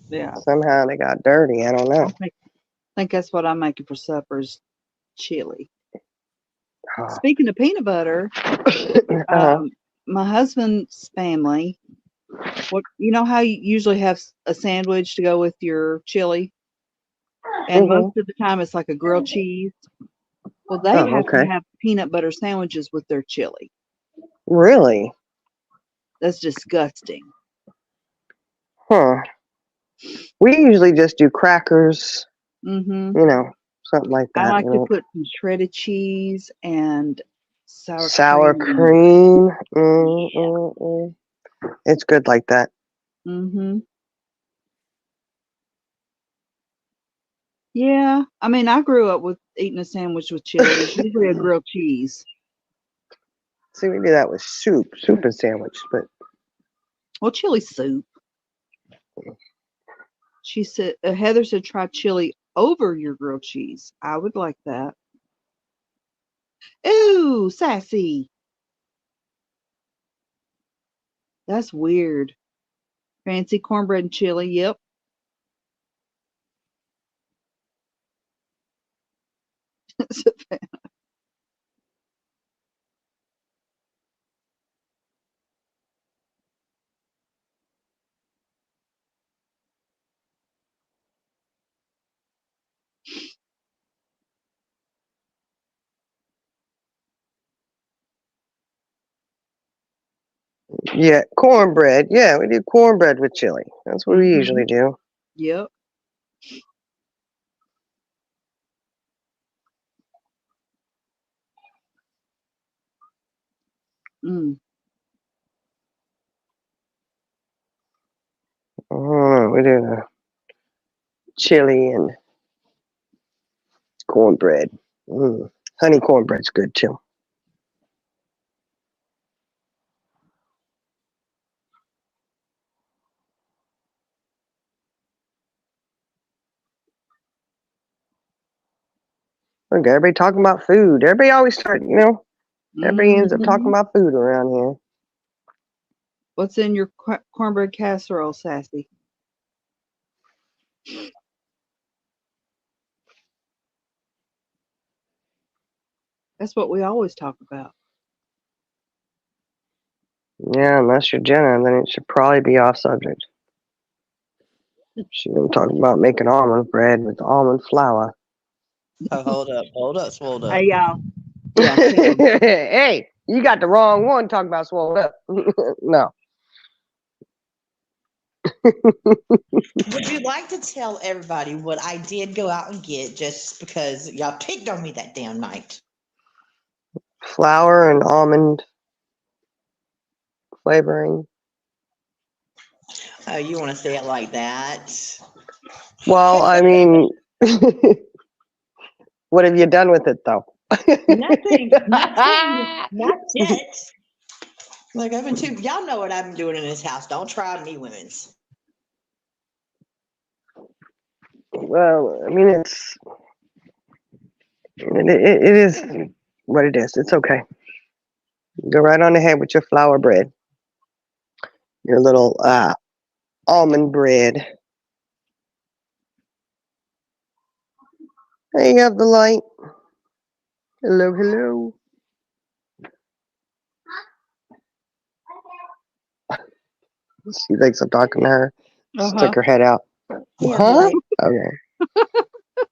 Yeah, Somehow they got dirty. I don't know. I think that's what I'm making for supper is chili. Oh. Speaking of peanut butter, Uh-huh. my husband's family What you know how you usually have a sandwich to go with your chili, and Mhm. most of the time it's like a grilled cheese. Well, they Oh, have to okay. have peanut butter sandwiches with their chili. Really? That's disgusting. Huh. We usually just do crackers, Mm-hmm. something like I that. like to put some shredded cheese and sour Sour cream in it. cream. Yeah. It's good like that. Mm-hmm. Yeah. I mean, I grew up with eating a sandwich with chili. It's usually a grilled cheese. See, we do that with soup and sandwich, but Well, chili soup. She said, Heather said, try chili over your grilled cheese. I would like that. Ooh, sassy. That's weird. Fancy cornbread and chili. Yep. yeah, cornbread. Yeah, we do cornbread with chili. That's what we Mm-hmm. usually do. Yep. Mm. We do the chili and cornbread. Honey cornbread's good too. Look, everybody talking about food. Everybody always everybody ends up talking Mm-hmm. about food around here. What's in your cornbread casserole, Sassy? That's what we always talk about. Yeah, unless you're Jenna, then it should probably be off subject. She's gonna talk about making almond bread with almond flour. Oh, hold up, swole up. Hey, y'all. Yeah. Hey, you got the wrong one talking about swollen up. No. Would you like to tell everybody what I did go out and get just because y'all picked on me that damn night? Flour and almond flavoring. Oh, you want to say it like that? Well, I mean, what have you done with it though? Nothing, not yet. Like I've been too. Y'all know what I've been doing in this house. Don't try me, women's. Well, I mean, it is what it is. It's okay. Go right on ahead with your flour bread, your little almond bread. There you have the light. Hello, hello. She thinks I'm talking to her. Stick her head out. Yeah, Huh? like Okay.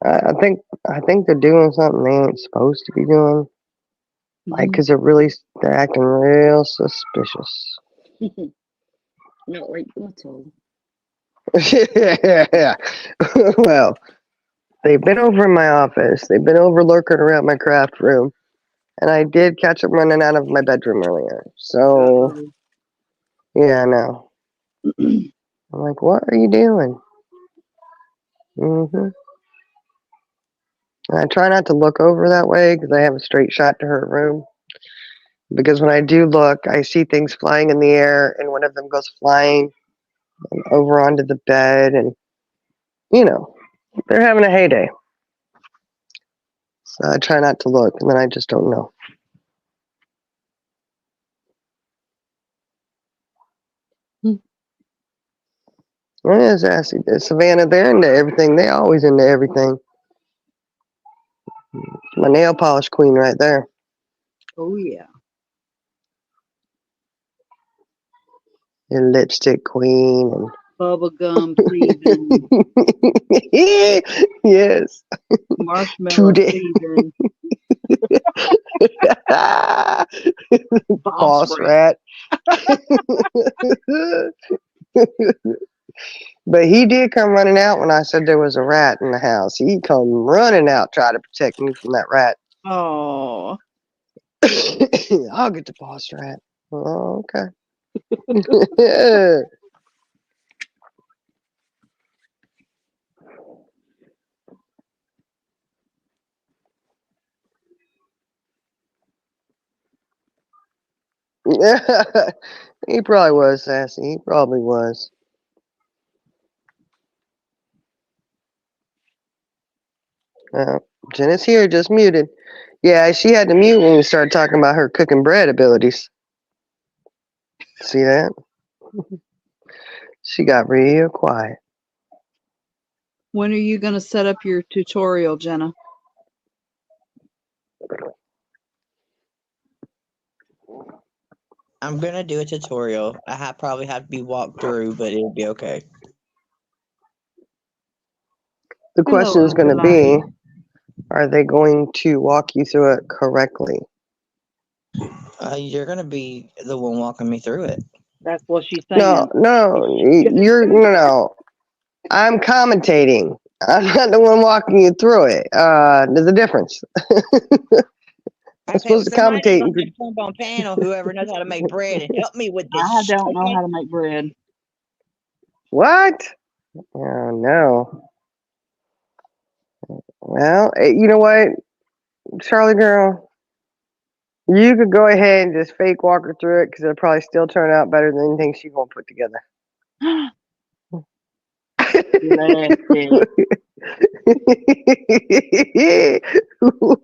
I think they're doing something they ain't supposed to be doing. Like, cause they're acting real suspicious. Not like them at all. Yeah. Well, they've been over in my office. They've been over lurking around my craft room, and I did catch them running out of my bedroom earlier. So yeah, I know. I'm like, what are you doing? And I try not to look over that way because I have a straight shot to her room. Because when I do look, I see things flying in the air, and one of them goes flying over onto the bed, and they're having a heyday. So I try not to look, and then I just don't know. Well, yeah, Sassy, Savannah, they're into everything. They always into everything. My nail polish queen right there. Oh yeah. Your lipstick queen. Bubblegum season, Yes. marshmallow Today. season, Boss rat. But he did come running out when I said there was a rat in the house. He come running out, try to protect me from that rat. Oh, I'll get the boss rat. Oh, okay. He probably was sassy. He probably was. Jenna's here, just muted. Yeah, she had to mute when we started talking about her cooking bread abilities. See that? She got real quiet. when are you going to set up your tutorial, Jenna? I'm gonna do a tutorial. Probably have to be walked through, but it'll be okay. The Hello, question is going to Uncle be, are they going to walk you through it correctly? You're gonna be the one walking me through it. That's what she's saying. No. I'm commentating. I'm not the one walking you through it. There's a difference. I'm supposed to commentate. Jump on panel, whoever knows how to make bread, and help me with this. I don't know how to make bread. What? Oh, no. Well, you know what, Charlie girl? You could go ahead and just fake walk her through it because it'll probably still turn out better than anything she's going to put together.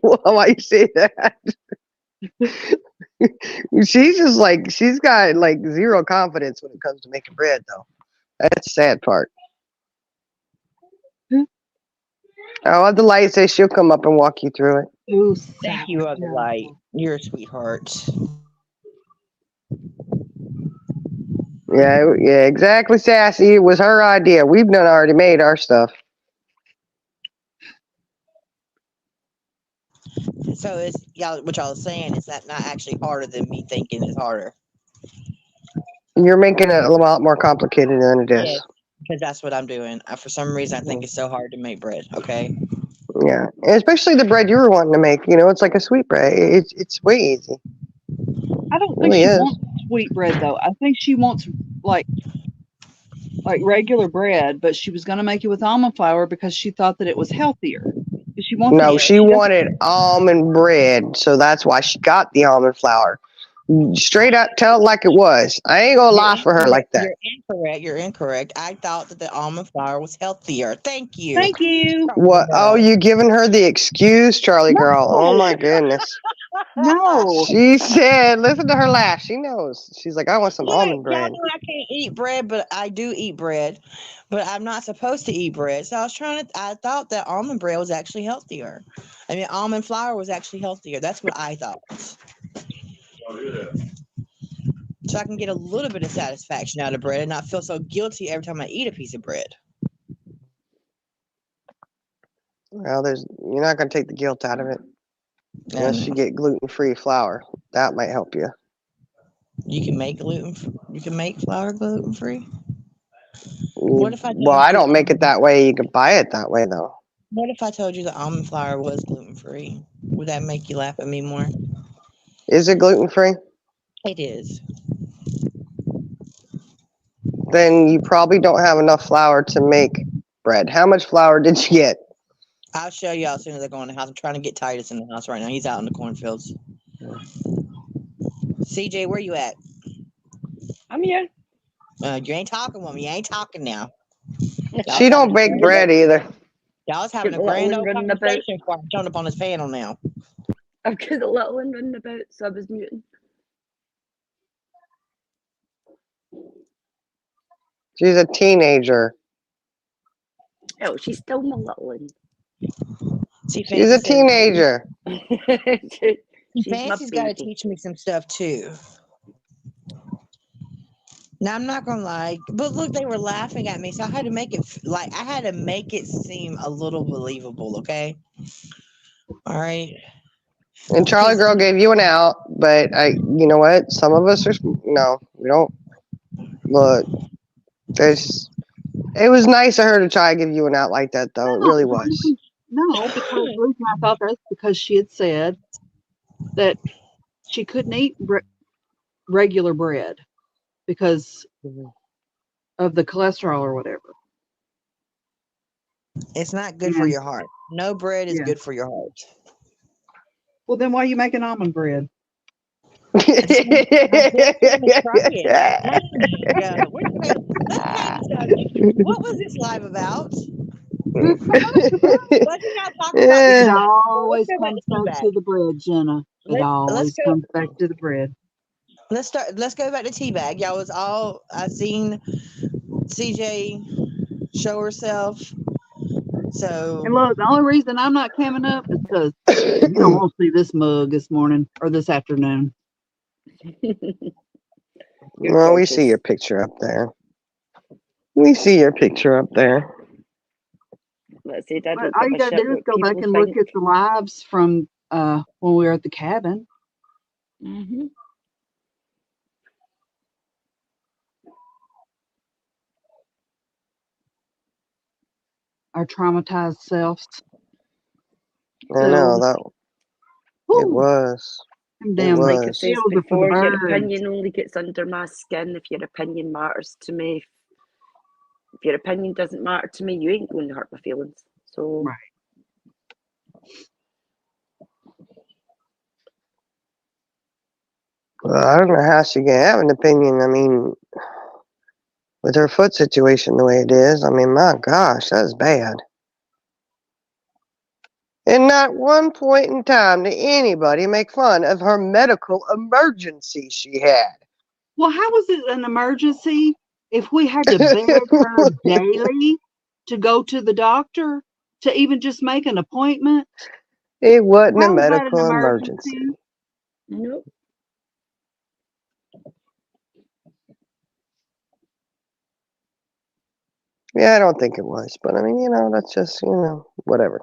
Why you say that? She's got like zero confidence when it comes to making bread, though. That's the sad part. Oh, the light says she'll come up and walk you through it. Ooh, Thank you, Other Light. You're a sweetheart. Yeah, exactly, Sassy. It was her idea. We've done already made our stuff. So it's what y'all are saying is that not actually harder than me thinking it's harder. You're making it a lot more complicated than it is. Yeah, because that's what I'm doing. For some reason, I think it's so hard to make bread. Okay. Yeah, and especially the bread you were wanting to make. You know, it's like a sweet bread. It's way easy. I don't think Really she is. wants sweet bread though. I think she wants like regular bread, but she was going to make it with almond flour because she thought that it was healthier. She wants No, it- she wanted almond bread, so that's why she got the almond flour. Straight up, tell it like it was. I ain't gonna lie for her like that. You're incorrect. I thought that the almond flour was healthier. Thank you. Thank you. What? Oh, you giving her the excuse, Charlie girl? Oh my goodness. No. She said, listen to her laugh. She knows. She's like, I want some Look, almond bread. y'all know I can't eat bread, but I do eat bread. But I'm not supposed to eat bread. So I thought that almond bread was actually healthier. I mean, almond flour was actually healthier. That's what I thought. So I can get a little bit of satisfaction out of bread and not feel so guilty every time I eat a piece of bread. Well, you're not gonna take the guilt out of it. Unless you get gluten-free flour. That might help you. You can make flour gluten-free? What if I don't make it that way. You can buy it that way, though. What if I told you the almond flour was gluten-free? Would that make you laugh at me more? Is it gluten-free? It is. Then you probably don't have enough flour to make bread. How much flour did you get? I'll show you as soon as I go in the house. I'm trying to get Titus in the house right now. He's out in the cornfields. CJ, where you at? I'm here. You ain't talking with me. You ain't talking now. She don't bake bread either. Y'all's having a Get the grand little old one running about. conversation before I turned up on this panel now. I've got a little one running about, so I was muting. She's a teenager. Oh, she's still my little one. She's a teenager. She's my Fancy's got to baby. teach me some stuff too. Now I'm not gonna lie, but look, they were laughing at me, so I had to make it I had to make it seem a little believable. Okay, all right. And Charlie Girl gave you an out, but you know what? Some of us are no, we don't. Look, it was nice of her to try to give you an out like that, though. It really was. No, because the reason I thought that's because she had said that she couldn't eat regular bread because of the cholesterol or whatever. It's not good for your heart. No bread is Yeah. good for your heart. Well, then why are you making almond bread? I just want to try it. Yeah, what was this live about? Let's not talk about It this. always Let's go comes back back to to the bread, Jenna. It Let's always go. comes back to the bread. Let's go back to teabag. Y'all was all I seen CJ show herself. So And look, the only reason I'm not coming up is because you don't want to see this mug this morning or this afternoon. Well, we see your picture up there. We see your picture up there. Let's say I But don't all give you a gotta shit do is what go back people and look think. at the lives from when we were at the cabin. Mm-hmm. Our traumatized selves. I know that it Whew, was. them It damn was. Like I said shields are for the before, your birds. opinion only gets under my skin if your opinion matters to me. If your opinion doesn't matter to me, you ain't going to hurt my feelings. So Right. Well, I don't know how she can have an opinion. I mean, with her foot situation the way it is, I mean, my gosh, that's bad. And not one point in time did anybody make fun of her medical emergency she had. Well, how was it an emergency if we had to beg her daily to go to the doctor to even just make an appointment? It wasn't a How was that an medical emergency. nope. Yeah, I don't think it was, but I mean, that's just, whatever.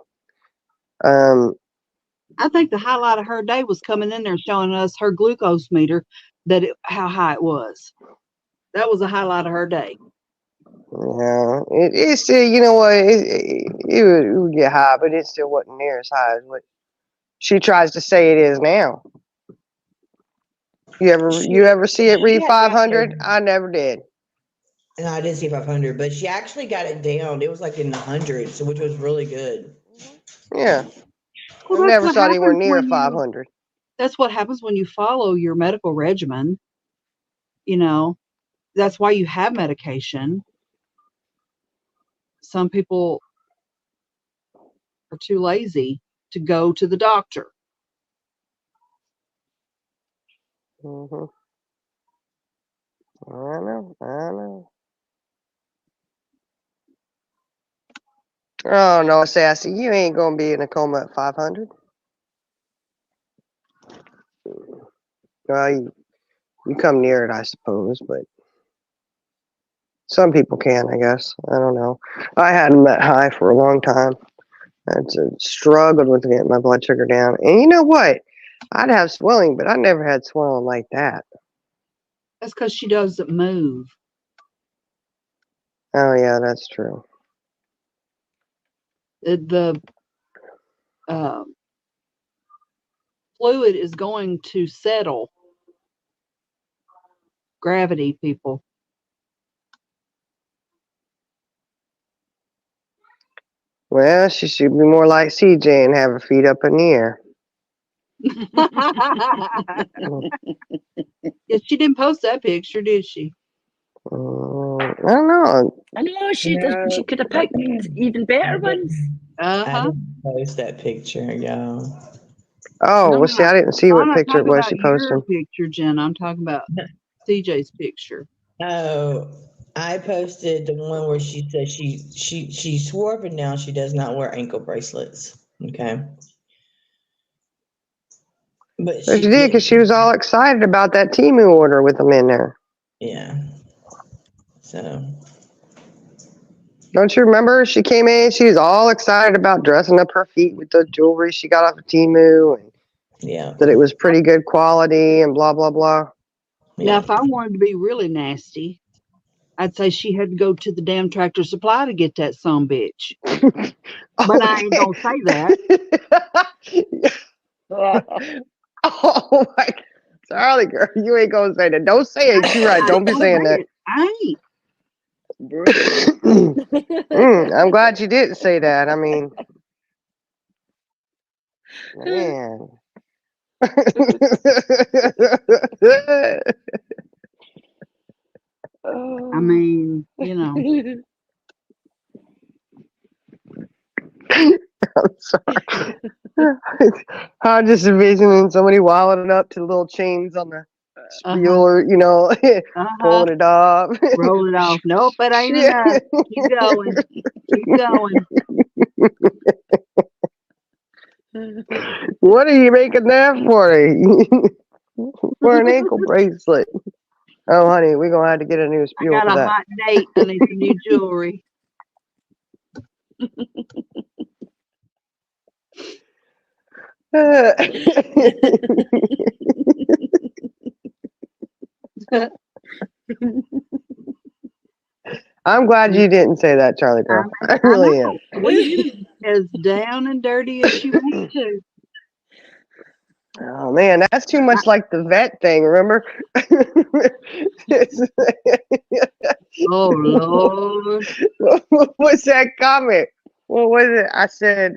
I think the highlight of her day was coming in there showing us her glucose meter, how high it was. That was a highlight of her day. Yeah, it's still, you know what, it would get high, but it still wasn't near as high as what she tries to say it is now. You ever see it read 500? I never did. No, I didn't see 500, but she actually got it down. It was like in the hundreds, which was really good. Yeah. Well, I never saw happens anywhere near when 500. That's what happens when you follow your medical regimen. That's why you have medication. Some people are too lazy to go to the doctor. Mm-hmm. I know. Oh, no, Sassy, you ain't going to be in a coma at 500. Well, you come near it, I suppose, but some people can, I guess. I don't know. I hadn't that high for a long time. I struggled with getting my blood sugar down. And you know what? I'd have swelling, but I never had swelling like that. That's because she doesn't move. Oh, yeah, that's true. The fluid is going to settle. Gravity, people. Well, she should be more like CJ and have her feet up in the air. Yeah, she didn't post that picture, did she? I don't know. I know she could have picked even better ones. I didn't post that picture, y'all. Oh, No, well, see, I didn't see what picture it was she your posted. picture, Jen. I'm talking about CJ's picture. Oh, I posted the one where she said she swore up and down she does not wear ankle bracelets. Okay. But She did because she was all excited about that Temu order with them in there. Yeah. So Don't you remember? She came in. She was all excited about dressing up her feet with the jewelry she got off of Temu, and yeah, that it was pretty good quality and blah blah blah. Now, yeah. if I wanted to be really nasty, I'd say she had to go to the damn Tractor Supply to get that some bitch. But I ain't gonna say that. Oh my, Charlie girl, you ain't gonna say that. Don't say it. You're right. Don't be saying that. I ain't. I'm glad you didn't say that. I mean, man. I mean, you know. I'm sorry. I'm just envisioning somebody wilding up to the little chains on the spiel, or pulling it off. Roll it off. Nope, it ain't Yeah. enough. Keep going. Keep going. What are you making that for? For an ankle bracelet. Oh, honey, we're gonna have to get a new I spiel got for a that. hot date. I need some new jewelry. I'm glad you didn't say that, Charlie girl. I really am. We get as down and dirty as she wants to. Oh man, that's too much like the vet thing, remember? Oh Lord. What was that comment? What was it? I said,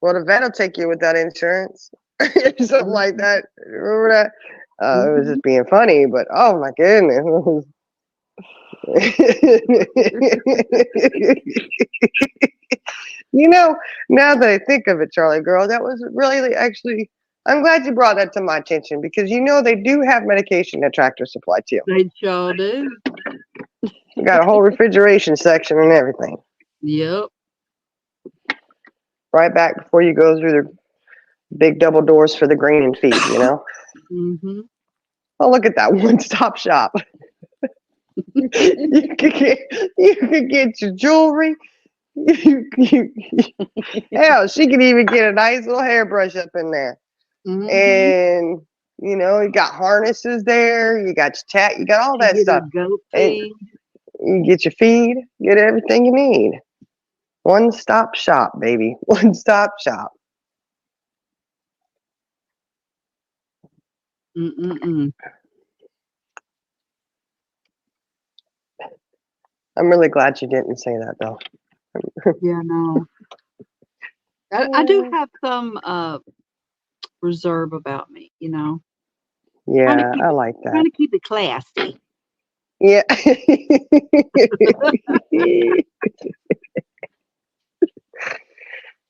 well, the vet will take you without insurance. Something like that. Remember that? It was just being funny, but oh my goodness. Now that I think of it, Charlie girl, that was really actually, I'm glad you brought that to my attention, because they do have medication at Tractor Supply too. They sure do. We got a whole refrigeration section and everything. Yep. Right back before you go through the big double doors for the grain and feed, Mm-hmm. Oh, look at that one-stop shop. you could get your jewelry. Hell, she could even get a nice little hairbrush up in there. Mm-hmm. And you got harnesses there. You got your you got all that Get stuff. a goat And feed. you get your feed, get everything you need. One-stop shop, baby. One-stop shop. Mm-mm-mm. I'm really glad you didn't say that, though. Yeah, no. I do have some reserve about me, Trying to Yeah, keep I it, like that. trying to keep it classy. Yeah.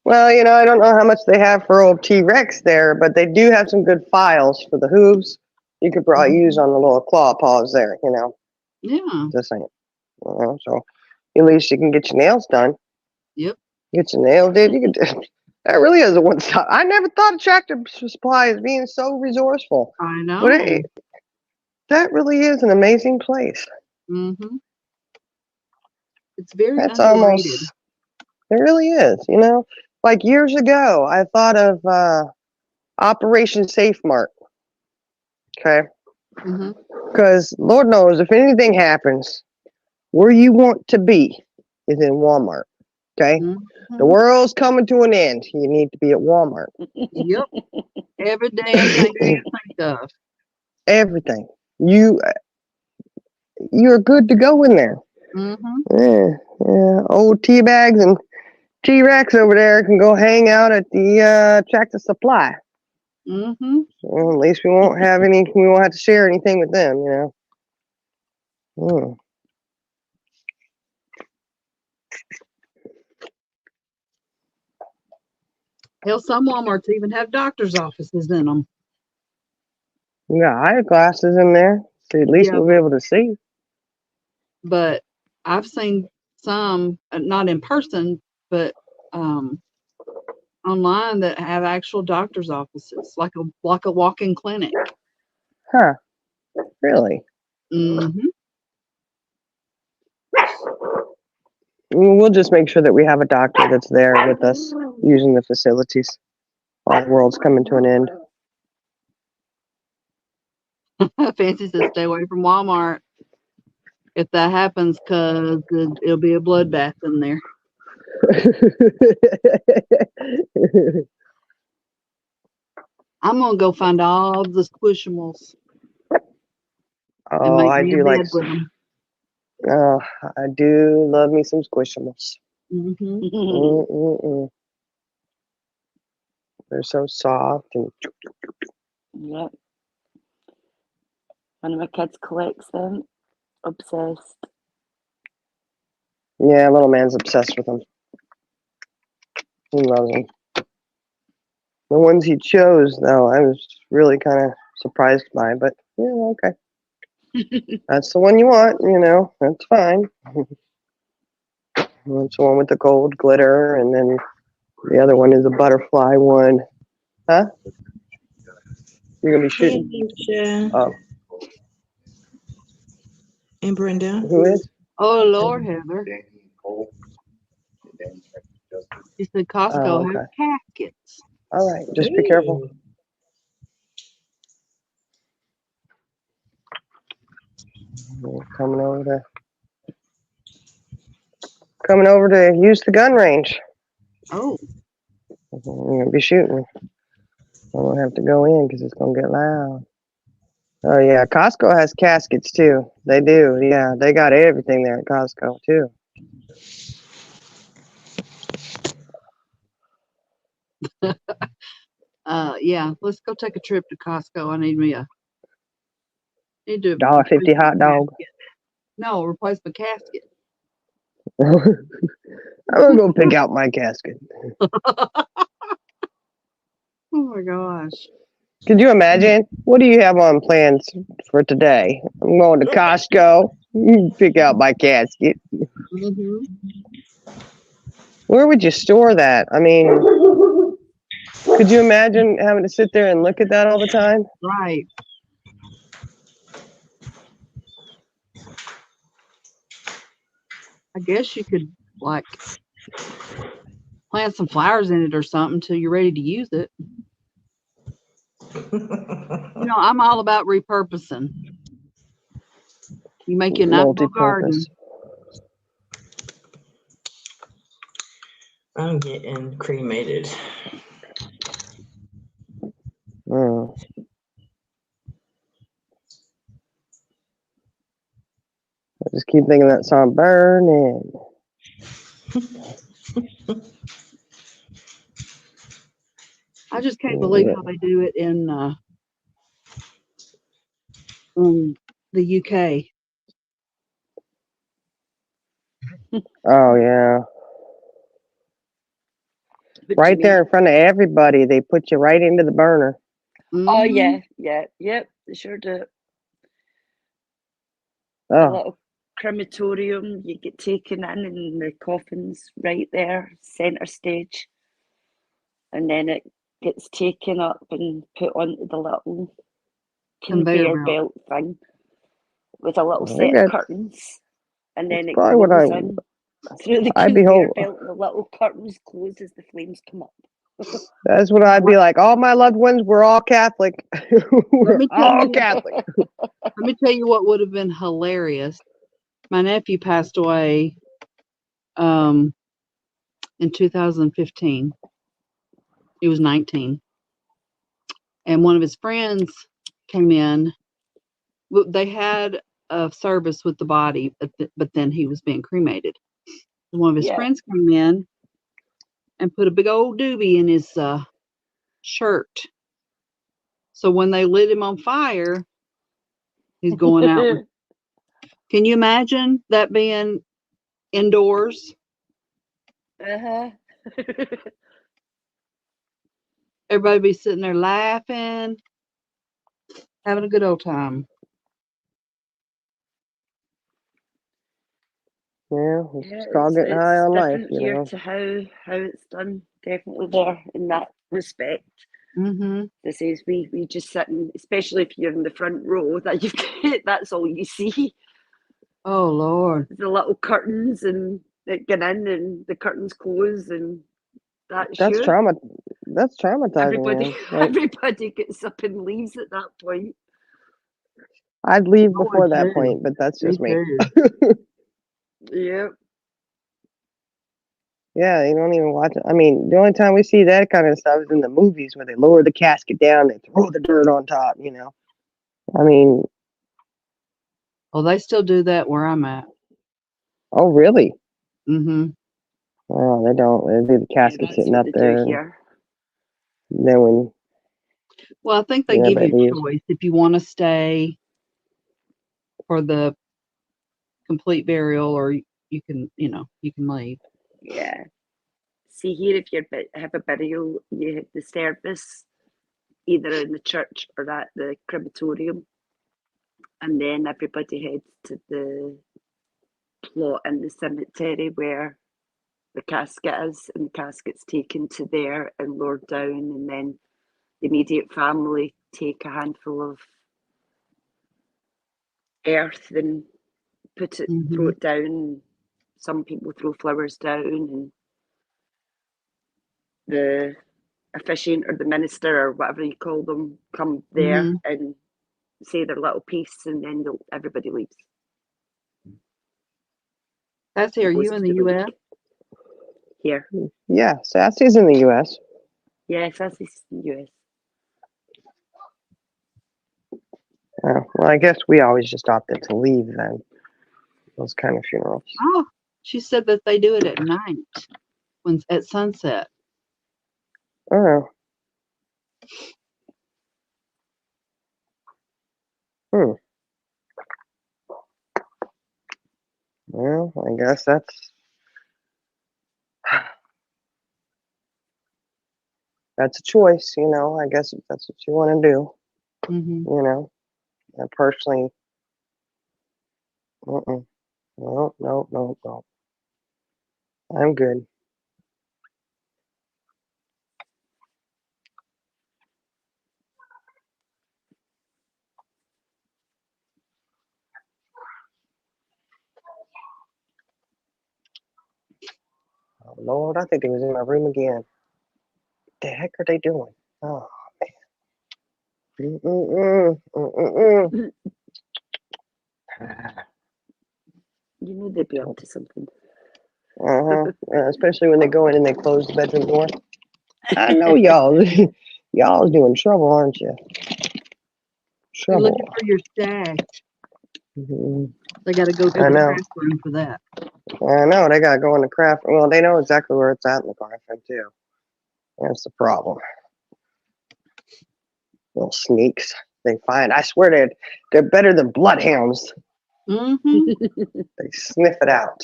Well, I don't know how much they have for old T-Rex there, but they do have some good files for the hooves. You could probably use on the little claw paws there, Yeah. just saying. So at least you can get your nails done. Yep. Get your nails did. You can. That really is a one-stop. I never thought of Tractor Supply as being so resourceful, I know. but that really is an amazing place. Mm-hmm. It's very That's underrated. almost. It really is. Like years ago, I thought of Operation Safe Mart. Okay. Mm-hmm. Because Lord knows, if anything happens, where you want to be is in Walmart. Okay. Mm-hmm. The world's coming to an end. You need to be at Walmart. Yep. Every damn thing you think of. Everything. You're good to go in there. Mm-hmm. Yeah. Old tea bags and T-Rex over there can go hang out at the Tractor Supply. Mm-hmm. Well, at least we won't have to share anything with them, Hell, some Walmarts even have doctor's offices in them. Yeah, eyeglasses in there, so at least Yeah. we'll be able to see. But I've seen some, not in person, but online, that have actual doctor's offices, like a walk-in clinic. Huh? Really? Mm-hmm. We'll just make sure that we have a doctor that's there with us using the facilities while the world's coming to an end. Fancy says stay away from Walmart if that happens, because it'll be a bloodbath in there. I'm gonna go find all the Squishimals and Oh, make I me do a like. bed with them. Oh, I do love me some Squishimals. Mm-hmm. Mm-mm-mm. They're so soft and Yep. One of my kids collects them. Obsessed. yeah, little man's obsessed with them. He loves them. The ones he chose, though, I was really kind of surprised by. But yeah, okay, that's the one you want. That's fine. That's the one with the gold glitter, and then the other one is a butterfly one. Huh? You're gonna be shooting? Keisha Oh, and Brenda. who is? Oh Lord, Heather. She said Costco Oh, has okay. caskets. All right, just be careful. Ooh. We're coming over to use the gun range. Oh, We're gonna be shooting. I won't have to go in because it's gonna get loud. Oh yeah, Costco has caskets too. They do. Yeah, they got everything there at Costco too. yeah. Let's go take a trip to Costco. I need to $1.50 replace my hot dog. casket. No, replace my casket. I'm gonna go pick out my casket. Oh my gosh. Could you imagine? What do you have on plans for today? I'm going to Costco. Pick out my casket. Mm-hmm. Where would you store that? I mean, could you imagine having to sit there and look at that all the time? Right. I guess you could like plant some flowers in it or something till you're ready to use it. I'm all about repurposing. You make your nice little garden. Multi-purpose. I'm getting cremated. Mm. I just keep thinking that song, burning. I just can't believe how they do it in the UK. Oh yeah. What do you Right mean? there in front of everybody, they put you right into the burner. Oh Mhm. yeah. Yep. They sure do. A Oh, little crematorium. You get taken in, and the coffin's right there, centre stage, and then it gets taken up and put onto the little Conveyor conveyor belt. belt thing with a little I set think of that's curtains, and then it probably what goes in through the I'd be conveyor hope. belt, and the little curtains close as the flames come up. That's what I'd be like. All my loved ones were all Catholic. We're me tell all you- Catholic. Let me tell you what would have been hilarious. My nephew passed away in 2015. He was 19. And one of his friends came in. They had a service with the body, but then he was being cremated. One of his Yeah. friends came in and put a big old doobie in his shirt. So when they lit him on fire, he's going out. Can you imagine that being indoors? Uh-huh. Everybody be sitting there laughing, having a good old time. Yeah, it's Yeah, just called getting high on life, different here to how it's done. Definitely there in that respect. Mm-hmm. This is we just sitting, especially if you're in the front row, that you that's all you see. Oh Lord. The little curtains and that get in and the curtains close and that's That's you. That's traumatizing, Everybody man. Like, everybody gets up and leaves at that point. I'd leave I would before that too. point, but that's Me just me. too. Yeah. Yeah, you don't even watch it. I mean, the only time we see that kind of stuff is in the movies where they lower the casket down, they throw the dirt on top, you know. I mean, Well, they still do that where I'm at. oh, really? Mm-hmm. Oh, they don't. They leave the Yeah, casket that's sitting what up they there. do And here. then when Well, I think they give everybody you a leaves. choice if you want to stay for the complete burial, or you can, you can leave. Yeah. See here, if you have a burial, you have the service either in the church or at the crematorium, and then everybody heads to the plot in the cemetery where the casket is, and the casket's taken to there and lowered down, and then the immediate family take a handful of earth and throw Mm-hmm. it down. Some people throw flowers down, and the officiant or the minister or whatever you call them come there Mm-hmm. and say their little piece, and then everybody leaves. Patsy, are Goes you in for the the U.S.? week. Here, Yeah, Sassy's in the U.S. yes, that's the US. Well, I guess we always just opted to leave then. Those kind of funerals. Oh, she said that they do it at night, when at sunset. Oh. Hmm. Well, I guess that's a choice, you know. I guess if that's what you want to do, Mm-hmm. you know. I personally, no, no, no, no. I'm good. Oh, Lord, I think it was in my room again. What the heck are they doing? Oh, man. Mm-mm-mm. Mm-mm-mm. You know they'd be up to something. Uh-huh. Yeah, especially when they go in and they close the bedroom door. I know y'all. Y'all doing trouble, aren't you? You're Trouble. looking for your stash. Mhm. They got to go to I the know. craft room for that. I know. They gotta go in the craft. Well, they know exactly where it's at in the craft room too. That's the problem. Little sneaks. They find. I swear they're better than bloodhounds. Mm-hmm. They sniff it out.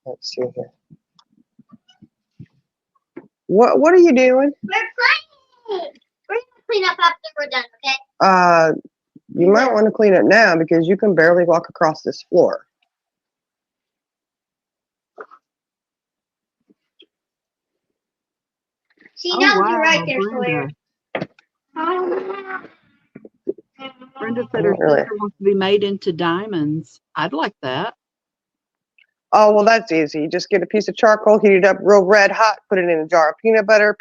Let's see here. What are you doing? We're playing. We're gonna clean up after we're done, okay? You might want to clean up now because you can barely walk across this floor. See, Oh, now wow, you're right there, Brenda. Sawyer. Brenda said her Not really. sister wants to be made into diamonds. I'd like that. Oh, well, that's easy. You just get a piece of charcoal, heat it up real red hot, put it in a jar of peanut butter,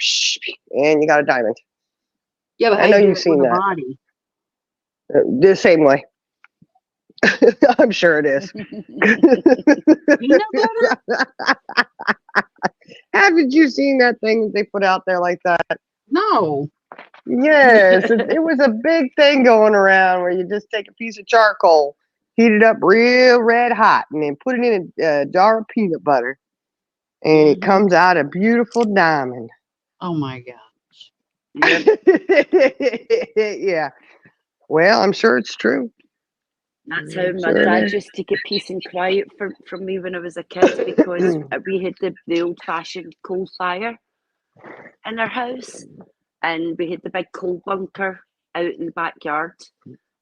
and you got a diamond. Yeah, but I how know you do you've it with seen a that. body? The same way. I'm sure it is. Peanut butter? Haven't you seen that thing that they put out there like that? No. Yes, it was a big thing going around where you just take a piece of charcoal, heat it up real red hot, and then put it in a jar of peanut butter, and it Mhm. comes out a beautiful diamond. Oh my gosh. Yep. Yeah. Well, I'm sure it's true. That's how my Sure it dad is. used to get peace and quiet from me when I was a kid, because we had the old fashioned coal fire in our house, and we had the big coal bunker out in the backyard,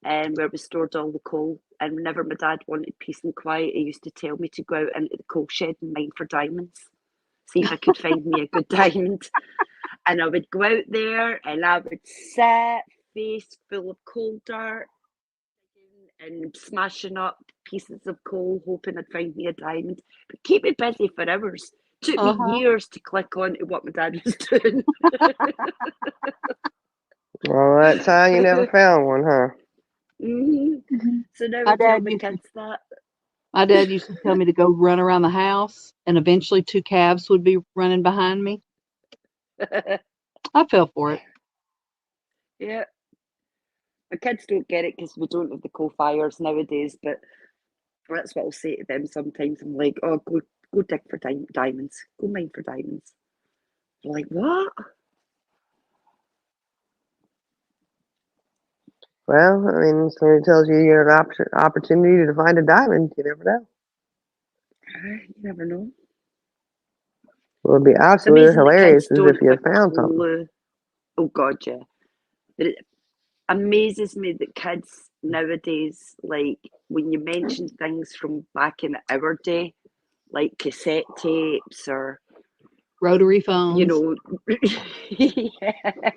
where we stored all the coal. And whenever my dad wanted peace and quiet, he used to tell me to go out into the coal shed and mine for diamonds, see if I could find me a good diamond. And I would go out there and I would sit, face full of coal dirt, and smashing up pieces of coal, hoping I'd find me a diamond. But keep me busy for hours. Took me Uh-huh. years to click on to what my dad was doing. All that time you never found one, huh? hmm Mhm. So now My I tell dad my used to- kids that. My dad used to tell me to go run around the house, and eventually 2 calves would be running behind me. I fell for it. Yeah. My kids don't get it because we don't have the coal fires nowadays, but that's what I'll say to them sometimes. I'm like, oh, go dig for diamonds. Go mine for diamonds. They're like, what? Well, I mean, somebody tells you you have an opportunity to find a diamond, you never know. You never know. What would be It's absolutely amazing that hilarious kids is don't if you have found something. clue. Oh God, yeah. But it amazes me that kids nowadays, like when you mention things from back in our day, like cassette tapes or Rotary phones. you know, yeah,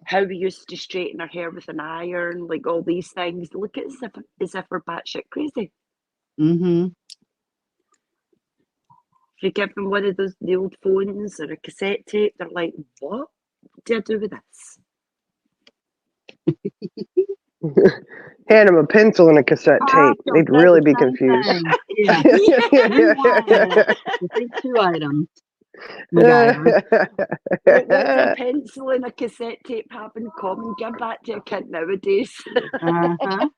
how we used to straighten our hair with an iron, like all these things. Look at it as if we're batshit crazy. Mm-hmm. If you give them one of the old phones or a cassette tape, they're like, "What do I do with this?" Hand them a pencil and a cassette I tape. felt They'd that really the be same confused. thing. Yeah. Yeah. Rewind with these 2 items. MacGyver. What's a pencil and a cassette tape have in common? Give that to a kid nowadays. Uh-huh.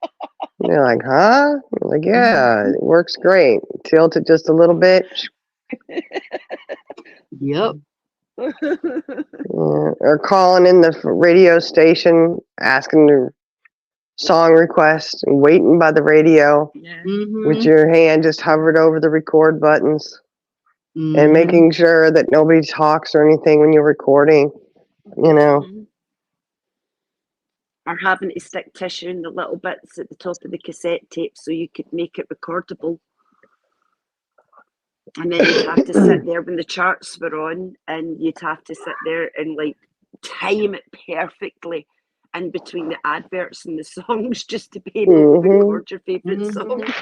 You're like, huh? You're like, yeah, it works great. Tilt it just a little bit. Yep. Yeah. Or calling in the radio station, asking their song request, and waiting by the radio Yeah. with Mm-hmm. your hand just hovered over the record buttons and Mm-hmm. making sure that nobody talks or anything when you're recording, you know. Mhm. Or having to stick tissue in the little bits at the top of the cassette tape so you could make it recordable. And then you'd have to sit there when the charts were on, and you'd have to sit there and like time it perfectly in between the adverts and the songs just to be able to Mhm. record your favorite Mhm. songs.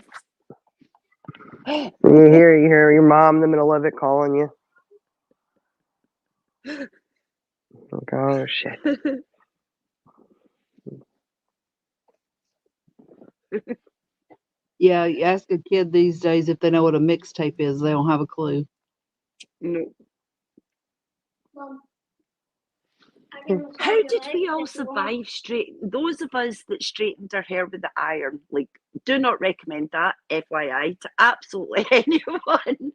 You hear your mom in the middle of it calling you. Like, oh shit. Yeah, you ask a kid these days if they know what a mixtape is, they don't have a clue. No. Mom, I Hmm. can How massage your did legs we if all you want. survive those of us that straightened our hair with the iron? Like, do not recommend that, FYI, to absolutely anyone.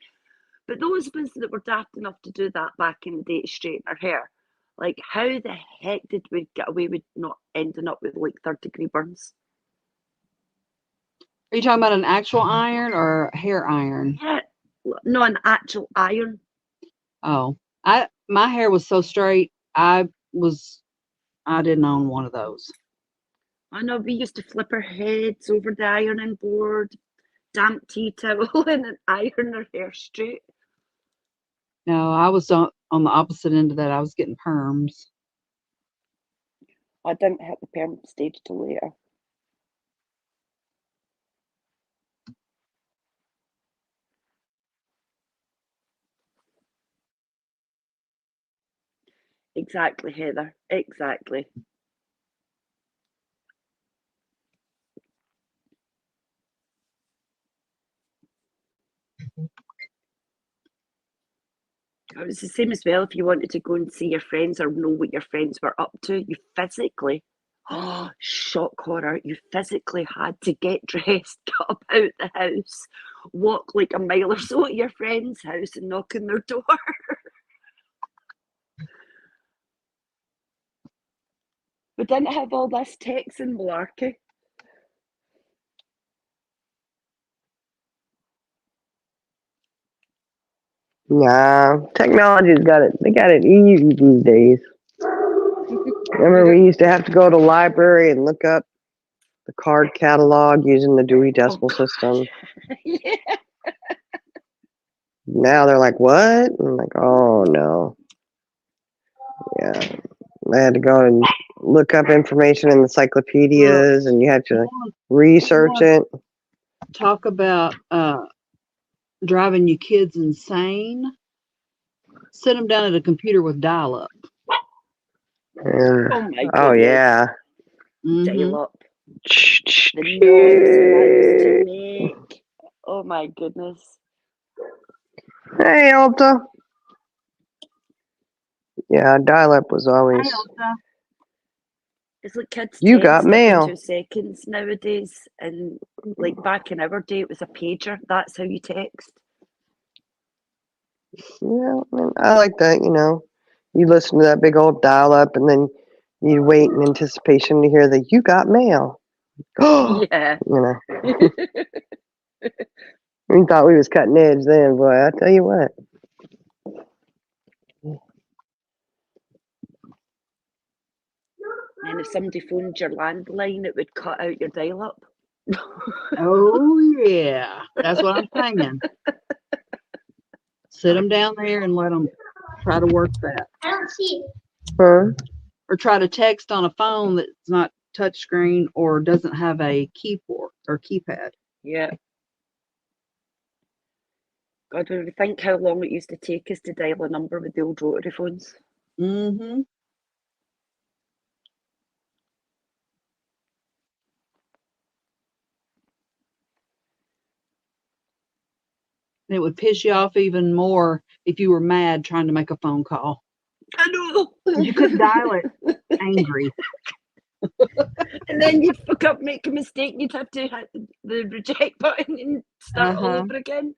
But those of us that were daft enough to do that back in the day to straighten our hair, like, how the heck did we get away with not ending up with like 3rd-degree burns? Are you talking about an actual iron or hair iron? Yeah, no, an actual iron. Oh, my hair was so straight. I didn't own one of those. I know we used to flip our heads over the ironing board, damp tea towel, and then iron our hair straight. No, I was on the opposite end of that. I was getting perms. I didn't hit the perm stage till later. Exactly, Heather. Exactly. It was the same as well if you wanted to go and see your friends or know what your friends were up to. You physically, oh, shock horror, you physically had to get dressed, get up out the house, walk like a mile or so to your friend's house and knock on their door. We didn't have all this text and malarkey. Nah, technology's got it. They got it easy these days. Remember, we used to have to go to the library and look up the card catalog using the Dewey Decimal System. Yeah. Now they're like, what? And I'm like, oh no. Yeah. I had to go and look up information in encyclopedias and you had to research it. talk about driving your kids insane. Sit them down at a computer with dial-up. Yeah. Oh my goodness. Oh yeah. Dial up. The noise that used to make. Oh my goodness. Hey, Alta. Yeah, dial-up was always. It's like kids You text got every mail. 2 seconds nowadays, and like back in our day, it was a pager. That's how you text. Yeah, I like that. You listen to that big old dial-up, and then you wait in anticipation to hear the "You got mail." Yeah. We thought we was cutting edge then, boy. I tell you what. And if somebody phoned your landline, it would cut out your dial-up. Oh yeah, that's what I'm saying. Sit them down there and let them try to work that, I don't see it. Huh? or try to text on a phone that's not touchscreen or doesn't have a keyboard or keypad. Yeah. God, when we think how long it used to take us to dial a number with the old rotary phones. Mm-hmm. It would piss you off even more if you were mad trying to make a phone call. I know. You couldn't dial it angry. And then you'd fuck up, make a mistake, you'd have to hit the reject button and start all over again.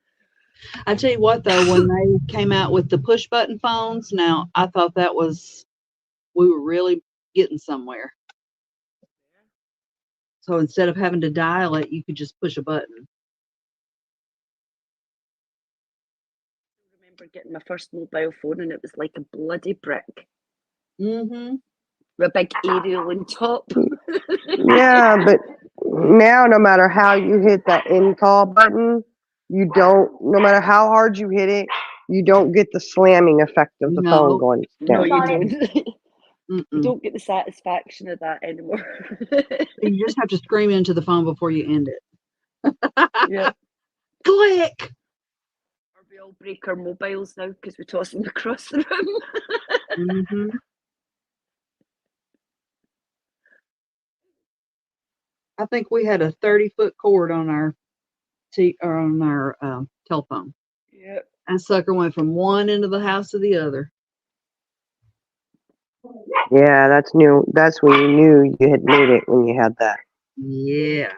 I tell you what, though, when they came out with the push button phones, now I thought that was, we were really getting somewhere. So instead of having to dial it, you could just push a button. I remember getting my first mobile phone and it was like a bloody brick Mm-hmm. with a big aerial on top. Yeah, but now no matter how you hit that end call button, you don't. No matter how hard you hit it, you don't get the slamming effect of the phone No. going No, down. you don't. You Mm-mm. don't get the satisfaction of that anymore. You just have to scream into the phone before you end it. Yeah. Click. Or we all break our mobiles now because we toss them across the room. Mm-hmm. I think we had a 30-foot cord on our telephone. Yeah. That sucker went from one end of the house to the other. Yeah, that's new. That's when you knew you had made it when you had that. Yeah.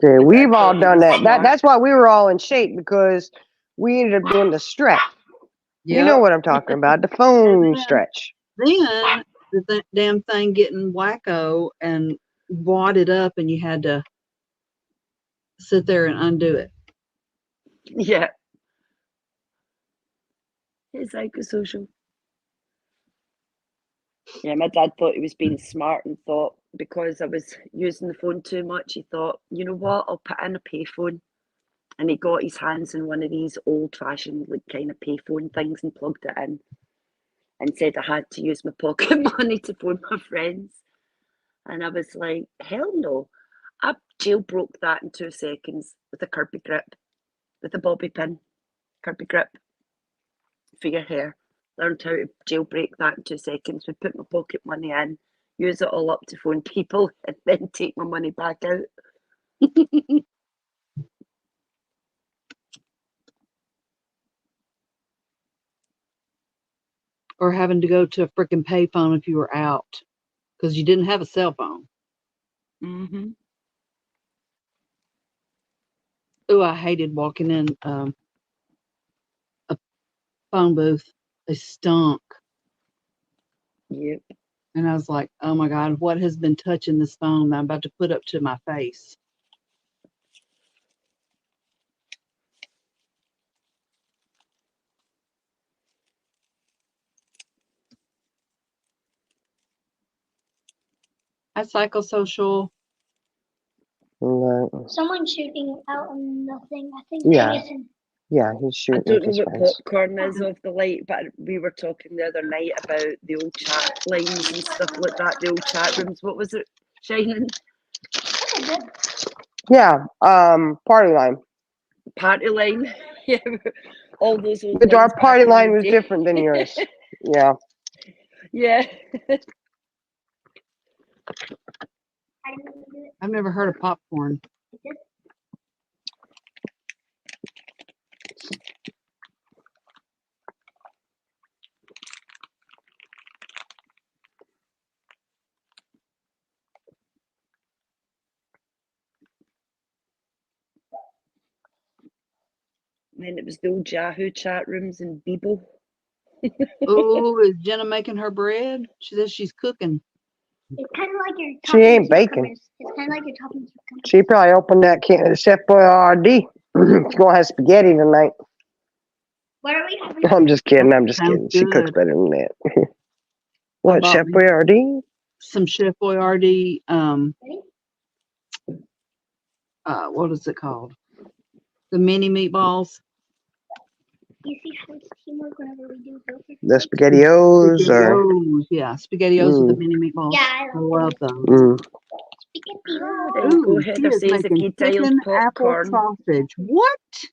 Yeah, My we've dad all thought he done was that. smart. That's why we were all in shape, because we ended up doing the stretch. You know Yep. what I'm talking about, the phone then- stretch. Then the damn thing getting wacko and wadded up, and you had to sit there and undo it. Yeah. It's psychosocial. Yeah, my dad thought he was being smart and thought because I was using the phone too much, he thought, you know what, I'll put in a payphone. And he got his hands in one of these old-fashioned, like, kind of payphone things and plugged it in and said I had to use my pocket money to phone my friends. And I was like, hell no. I jailbroke that in 2 seconds with a Kirby grip, with a bobby pin, Kirby grip for your hair. Learned how to jailbreak that in 2 seconds. Would put my pocket money in, use it all up to phone people, and then take my money back out. Or having to go to a freaking payphone if you were out because you didn't have a cell phone. Mm-hmm. Oh, I hated walking in a phone booth. They stunk. Yep. And I was like, oh my God, what has been touching this phone that I'm about to put up to my face? At Psychosocial. Right. Someone's shooting out on the thing. I think Yeah. Jason. Yeah, he's I shooting don't with know his what friends. popcorn is off the light, but we were talking the other night about the old chat lines and stuff like that, the old chat rooms. What was it, Shining? Yeah, party line. Party line. Yeah, all those old But our lines back party in the line was day. different than yours. Yeah. Yeah. I didn't know do it. I've never heard of popcorn. And then it was the old Yahoo chat rooms and Bebo. Oh, is Jenna making her bread? She says she's cooking. It's kind of like you're She talking ain't to baking. cucumbers. It's kind of like you're talking to cucumbers. She probably opened that can of Chef Boyardee. She's gonna have spaghetti tonight. What are we having? I'm just kidding. I'm just Sounds kidding. She cooks good. better than that. What, bought Chef me Boyardee? Some Chef Boyardee, Ready? what is it called? The mini meatballs. You see how it's teamwork whenever we do both? The SpaghettiOs or SpaghettiOs, yeah, SpaghettiOs with the mini meatballs. Yeah, I I love love those. spaghetti. There you go. Ooh, she Heather is says if making you dialed chicken apple popcorn. sausage. What?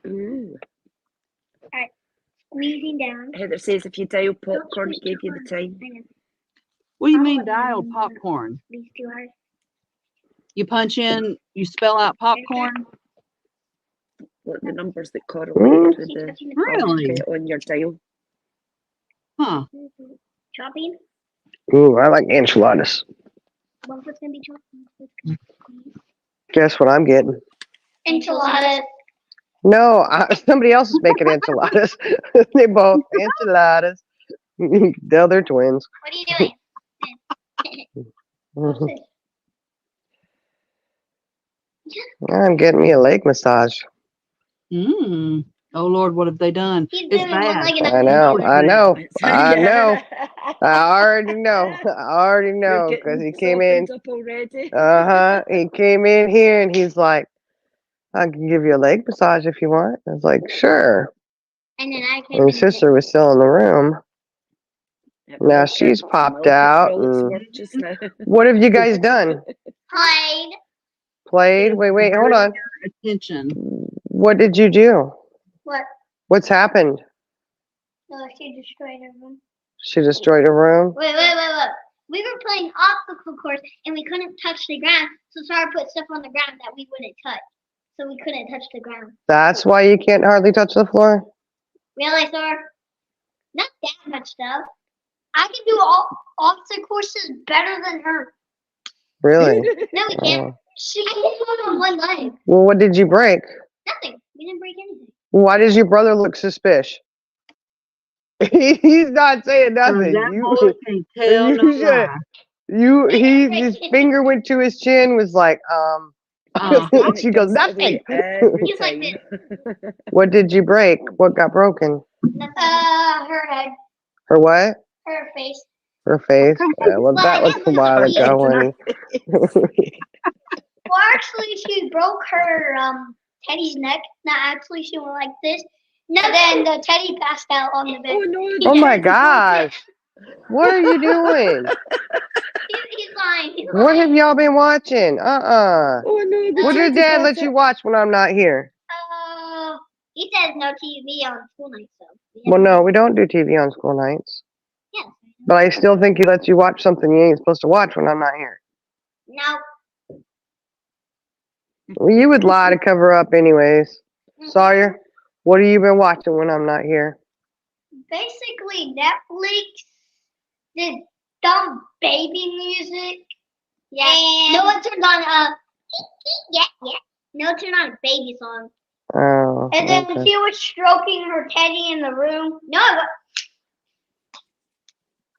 Ooh. Squeezing down. Heather says if you dial popcorn, squeeze it gave too you the hard. time. I know. What do you Oh, mean and dial then, popcorn? Squeeze too hard. You punch in, you spell out popcorn? What the numbers that Mm. correlated with Keep the touching the Really? okay, on your dial. Huh. Chopping. Ooh, I like enchiladas. One foot's gonna be chopped. One foot's gonna be Guess what I'm getting? enchiladas. No, somebody else is making enchiladas. They both enchiladas. They're twins. What are you doing? What's Mhm. this? I'm getting me a leg massage. Mm. Oh Lord, what have they done? He's It's doing one bad. leg and I a know, It's I bad. know, I Yeah. know. I already know. I already You're know because getting he came in. softened up already. He came in here and he's like, I can give you a leg massage if you want. I was like, sure. And then I came And in. his sister was still in the room. Yep, Now milk she's it. popped Milk it for out. all it's And worth just now. what have you guys done? Played. Played? Wait, hold on. Attention. What did you do? What? What's happened? No, she destroyed her room. She destroyed a room? Wait. We were playing obstacle course and we couldn't touch the ground, so Sarah put stuff on the ground that we wouldn't touch. So we couldn't touch the ground. That's why you can't hardly touch the floor? Really, Sarah? Not that much stuff. I can do all obstacle courses better than her. Really? No, we can't. Oh. She can do it on one leg. Well, what did you break? Nothing. We didn't break anything. Why does your brother look suspicious? He's not saying nothing. That You, boy can tell you no should- lie. his finger went to his chin, was like, Uh-huh. she goes, nothing. Every He's like time. What did you break? What got broken? Her head, Her what? her face. Her face? Yeah, well, Well, that I was guess a while it's ago, not- honey. Well, actually, she broke her teddy's neck. No, actually, she went like this. No, then the teddy passed out on the bed. Oh no! Oh the my teddy got it. gosh. What are you doing? He's lying. He's What have lying. y'all been watching? Oh no! The What did teddy Dad got let it. you watch when I'm not here? He says no TV on school night, so. Well, no, we don't do TV on school nights. Yes. But I still think he lets you watch something you ain't supposed to watch when I'm not here. No. Well, you would lie to cover up anyways. Sawyer, what have you been watching when I'm not here? Basically, Netflix did dumb baby music. Yeah. And no one turned on yeah. No one turned on a baby song. Oh, And then okay. she was stroking her teddy in the room. No,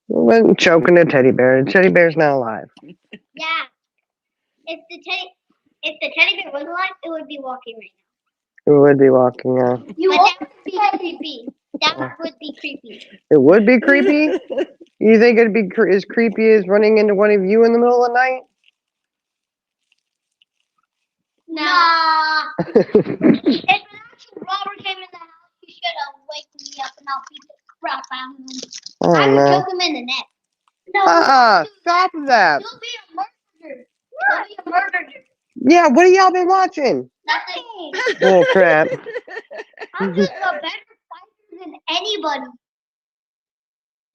Wasn't choking a teddy bear. The teddy bear's not alive. yeah. If the teddy bear was alive, it would be walking right It would be walking out. now. That would be creepy. That would be creepy. It would be creepy? You think it'd be as creepy as running into one of you in the middle of the night? Nah. If an actual robber came in the house, he should have waked me up and I'll beat the crap out of him. I Oh, would no. choke him in the neck. No, Stop that. you'll be a murderer. You'll be a murderer. Yeah, what have y'all been watching? Nothing. Oh crap. I'm just a better fighter than anybody.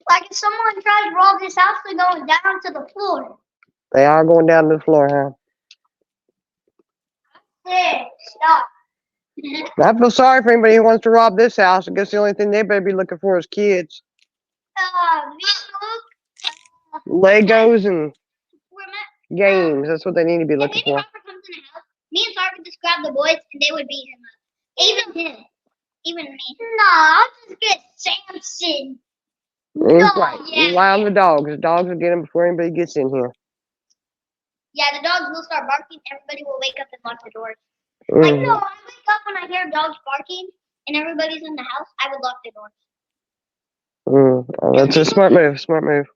Like if someone tries to rob this house, they're going down to the floor. They are going down to the floor, huh? There, stop. I feel sorry for anybody who wants to rob this house. I guess the only thing they better be looking for is kids. Me and Luke, Legos and we're met. games. That's what they need to be If looking any for. robber comes in the house, me and Sarah would just grab the boys and they would beat him up. Even him. Even me. Nah, I'll just get Samson. Right. yeah. Rely on the dogs. The dogs will get them before anybody gets in here. Yeah, the dogs will start barking. Everybody will wake up and lock the doors. Like, Mhm. no, I wake up when I hear dogs barking and everybody's in the house. I would lock the doors. Oh, that's a smart move. Smart move.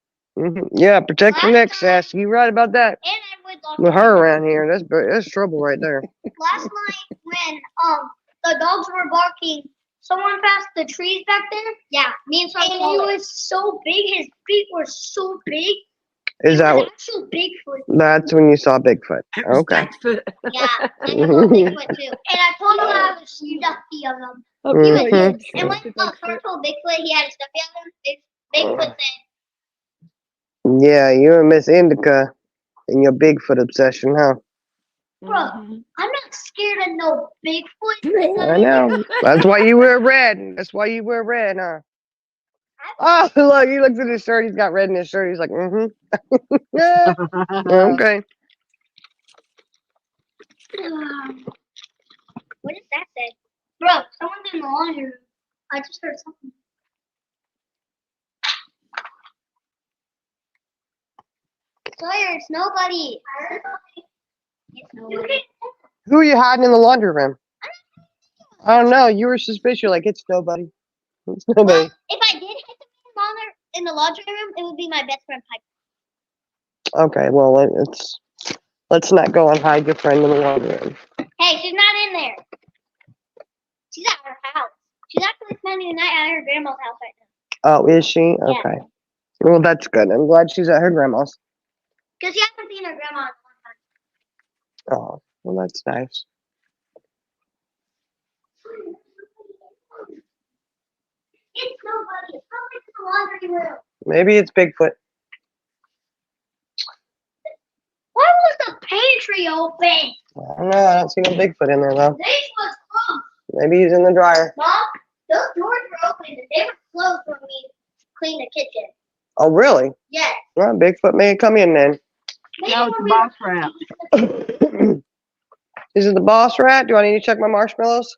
Yeah, protect your neck, Sass. You right about that. And I would lock With the her doors. around here, that's trouble right there. Last night when the dogs were barking, someone passed the trees back there. Yeah, me and Sarah. And he was so big. His feet were so big. Is that It was what? actual Bigfoot. That's when you saw Bigfoot. Okay. Yeah, and a little Bigfoot too. And I told him I was stuffy of him. He was Mhm. huge. And when Sarah told Bigfoot he had a stuffy of him, Bigfoot said, Yeah, you and Miss Indica and your Bigfoot obsession, huh? "Bro, I'm not scared of no Bigfoot." I know. That's why you wear red. That's why you wear red, huh? Oh, look, he looks at his shirt. He's got red in his shirt. He's like, yeah, okay. What did that say? Bro, someone's in the laundry room. I just heard something. Sawyer, it's nobody. I heard something. It's nobody. Who are you hiding in the laundry room? I don't know. You were suspicious. You're like, it's nobody. It's nobody. Well, if I did hit the in the laundry room, it would be my best friend Piper. Okay, well, let's not go and hide your friend in the laundry room. Hey, she's not in there. She's at her house. She's actually spending the night at her grandma's house right now. Oh, is she? Yeah. Okay. Well, that's good. I'm glad she's at her grandma's. Because she hasn't seen her grandma in a long time. Oh, well, that's nice. It's nobody. It's probably in the laundry room. Maybe it's Bigfoot. Why was the pantry open? I don't know. I don't see no Bigfoot in there, though. This was closed. Maybe he's in the dryer. Mom, those doors were open and they were closed when we cleaned the kitchen. Oh, really? Yes. Well, Bigfoot may come in then. Now it's a boss rat. Is it the boss rat? Do I need to check my marshmallows?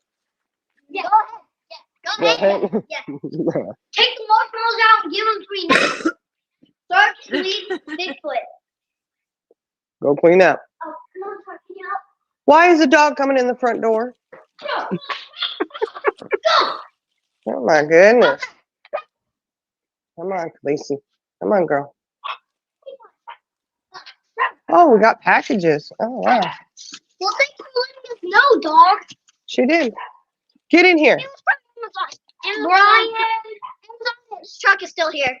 Yeah, go ahead. Yeah, go ahead. Yeah. Take the marshmallows out and give them 3 minutes. Start to leave Bigfoot. Go clean up. Oh, come on, start cleaning up. Why is the dog coming in the front door? Go. Oh, my goodness. Come on, Lacey. Come on, girl. Oh, we got packages. Oh, wow. Well, thanks for letting us know, dog. She did. Get in here. It was from Amazon. Amazon's truck is still here.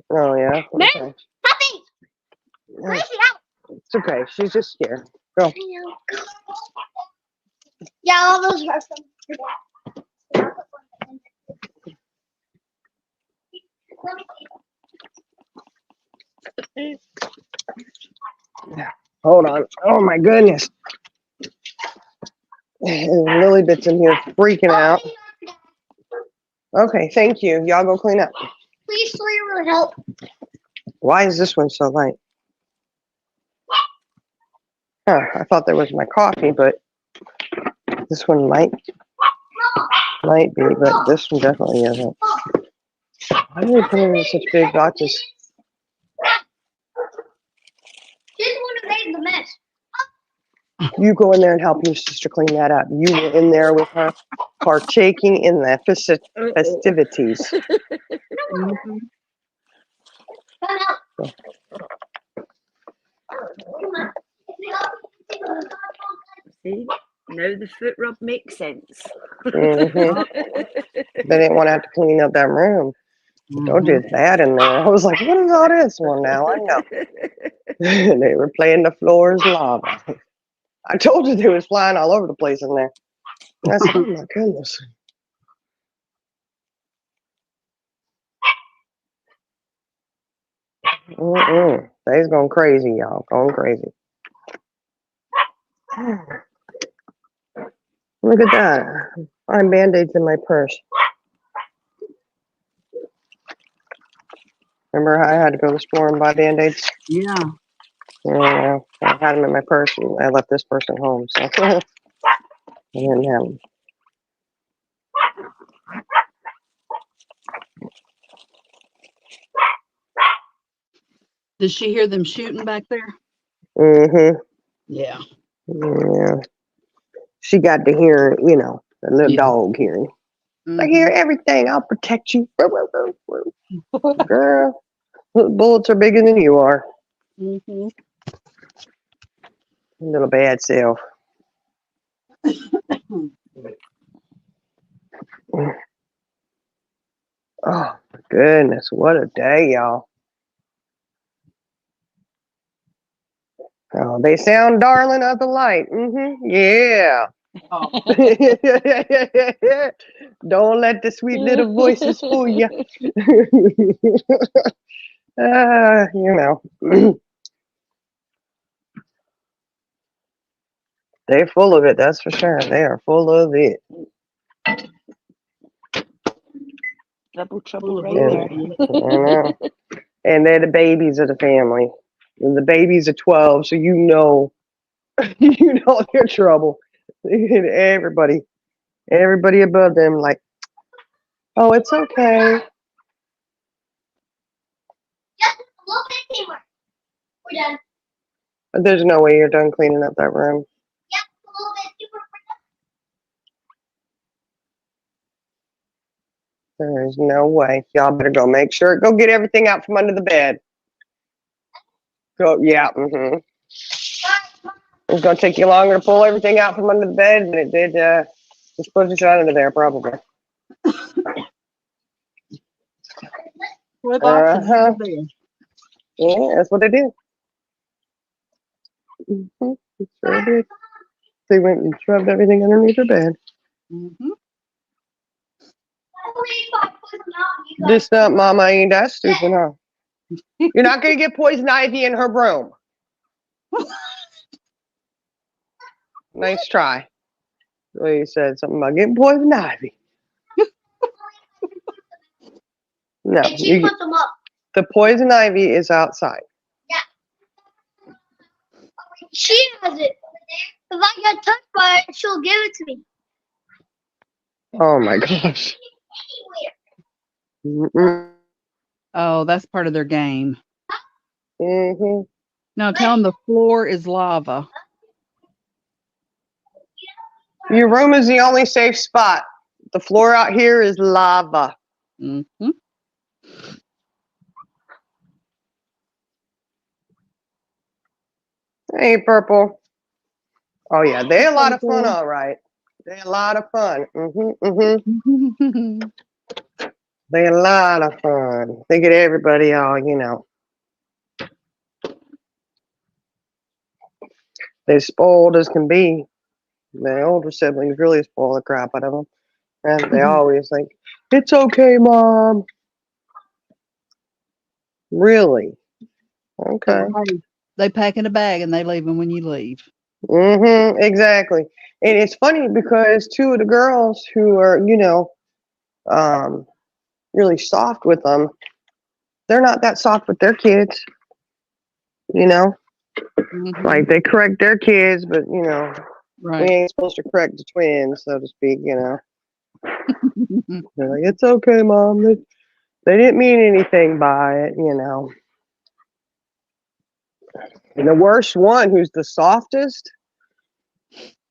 Oh, yeah. Man. Okay. Nothing. Yeah, Lazy out. it's okay. She's just scared. Go. Yeah, all those are from. Let me see. Hold on. Oh, my goodness. Lily Bit's in here freaking out. Okay, thank you. Y'all go clean up. Please, Sawyer will help. Why is this one so light? Huh, I thought there was my coffee, but this one might be, but this one definitely isn't. Why are they putting in such big boxes? She's the one who made the mess. You go in there and help your sister clean that up. You were in there with her, partaking in the festivities. Mhm. Come out. See, now the foot rub makes sense. Mhm. They didn't want to have to clean up that room. Don't do that in there. I was like, what is all this? Well, now I know. They were playing the floor is lava. I told you they was flying all over the place in there. And I said, oh my goodness. They's going crazy, y'all. Going crazy. Look at that. I'm Band-Aids in my purse. Remember how I had to go to the store and buy Band-Aids? Yeah. Yeah, I had them in my purse and I left this person home, so I didn't have them. Did she hear them shooting back there? Mm-hmm. Yeah. Yeah. She got to hear, you know, the little Yeah. dog hearing. I Mhm. hear everything. I'll protect you. Girl, bullets are bigger than you are. Mhm. Little bad self. Oh, my goodness. What a day, y'all. Oh, they sound darling of the light. Mm-hmm. Yeah. Oh. Don't let the sweet little voices fool you. You know. They're full of it, that's for sure. They are full of it. Double trouble right Yeah. there. I know. And they're the babies of the family. And the babies are 12, so you know they're trouble. Everybody above them, like, oh, it's okay. Just a little bit teamwork. We're done. But there's no way you're done cleaning up that room. Yep, a little bit teamwork. There is no way. Y'all better go make sure. Go get everything out from under the bed. Go, yeah. Mm-hmm. It's gonna take you longer to pull everything out from under the bed than it did just put it under there, probably. With options Uh-huh. over there. Yeah, that's what they did. Mm-hmm. They sure did. They went and shoved everything underneath her bed. Mhm. This mama ain't that stupid, huh? You're not gonna get poison ivy in her room. Nice try. Well, you said something about getting poison ivy. No, And she puts them up. the poison ivy is outside. She has it. If I get touched by it, she'll give it to me. Oh my gosh. Mm-mm. Oh, that's part of their game. Mm-hmm. No, tell them the floor is lava. Your room is the only safe spot. The floor out here is lava. Mhm. Hey, Purple. Oh yeah, they're a lot of fun, all right. They're a lot of fun. They're a lot of fun. They get everybody all, you know. They're spoiled as can be. My older siblings really spoil the crap out of them. And they always like, it's okay, Mom. Really? Okay. They pack in a bag and they leave them when you leave. Exactly. And it's funny because two of the girls who are, you know, really soft with them, they're not that soft with their kids. You know? Mhm. Like they correct their kids, but you know, we Right. ain't supposed to correct the twins, so to speak, you know. They're like, it's okay, Mom. They didn't mean anything by it, you know. And the worst one, who's the softest,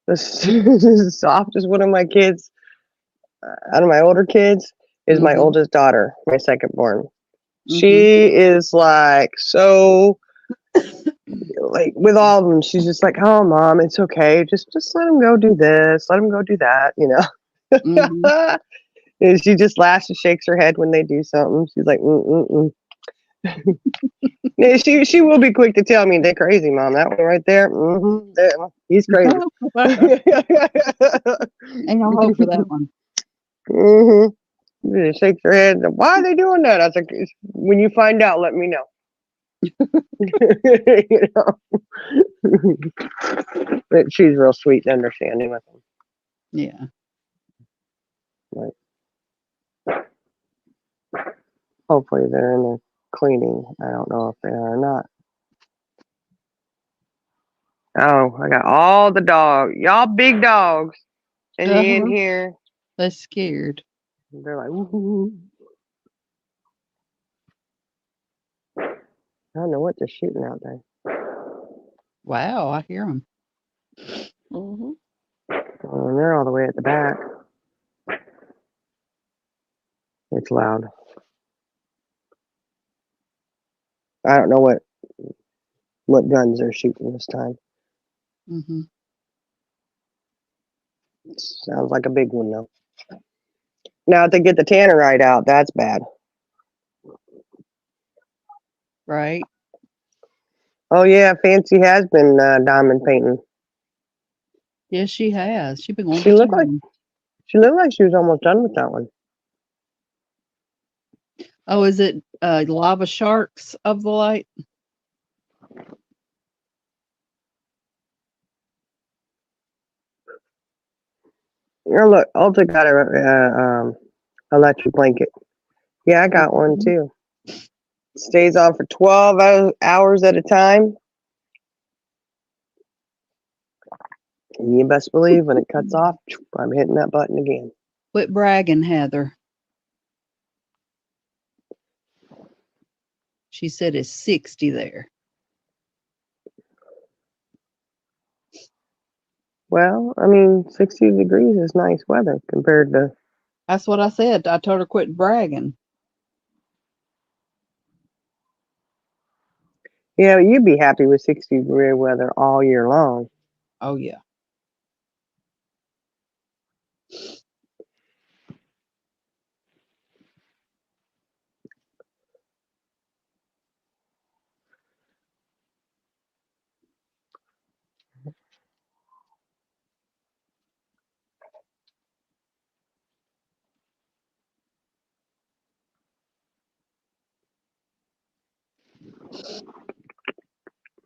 the softest one of my kids, out of my older kids, is my Mhm. oldest daughter, my second born. Mhm. She is like so, like with all of them, she's just like, oh, Mom, it's okay. Just let him go do this. Let him go do that, you know. Mhm. And she just laughs and shakes her head when they do something. She's like, mm-mm-mm. Yeah, she will be quick to tell me they're crazy, Mom. That one right there, he's crazy. Ain't no hope for that one. She shakes her head. Why are they doing that? I was like, when you find out, let me know. You know? But she's real sweet and understanding with them. Yeah. Hopefully they're in there cleaning. I don't know if they are or not. Oh, I got all the dogs. Y'all big dogs. And in Uh-huh. here. They're scared. They're like, ooh. I don't know what they're shooting out there. Wow, I hear them. Mm-hmm. Oh, and they're all the way at the back. It's loud. I don't know what guns they're shooting this time. Mm-hmm. Sounds like a big one though. Now if they get the tannerite out, that's bad. Right. Oh yeah, Fancy has been diamond painting. Yes, she has. She's been going She to looked like town. she was almost done with that one. Oh, is it Lava Sharks of the Light? Oh look, Ulta got a electric blanket. Yeah, I got one too. Stays on for 12 hours at a time. And you best believe when it cuts off, I'm hitting that button again. Quit bragging, Heather. She said it's 60 there. Well, I mean, 60 degrees is nice weather compared to. That's what I said. I told her quit bragging. Yeah, you'd be happy with 60-degree weather all year long. Oh, yeah.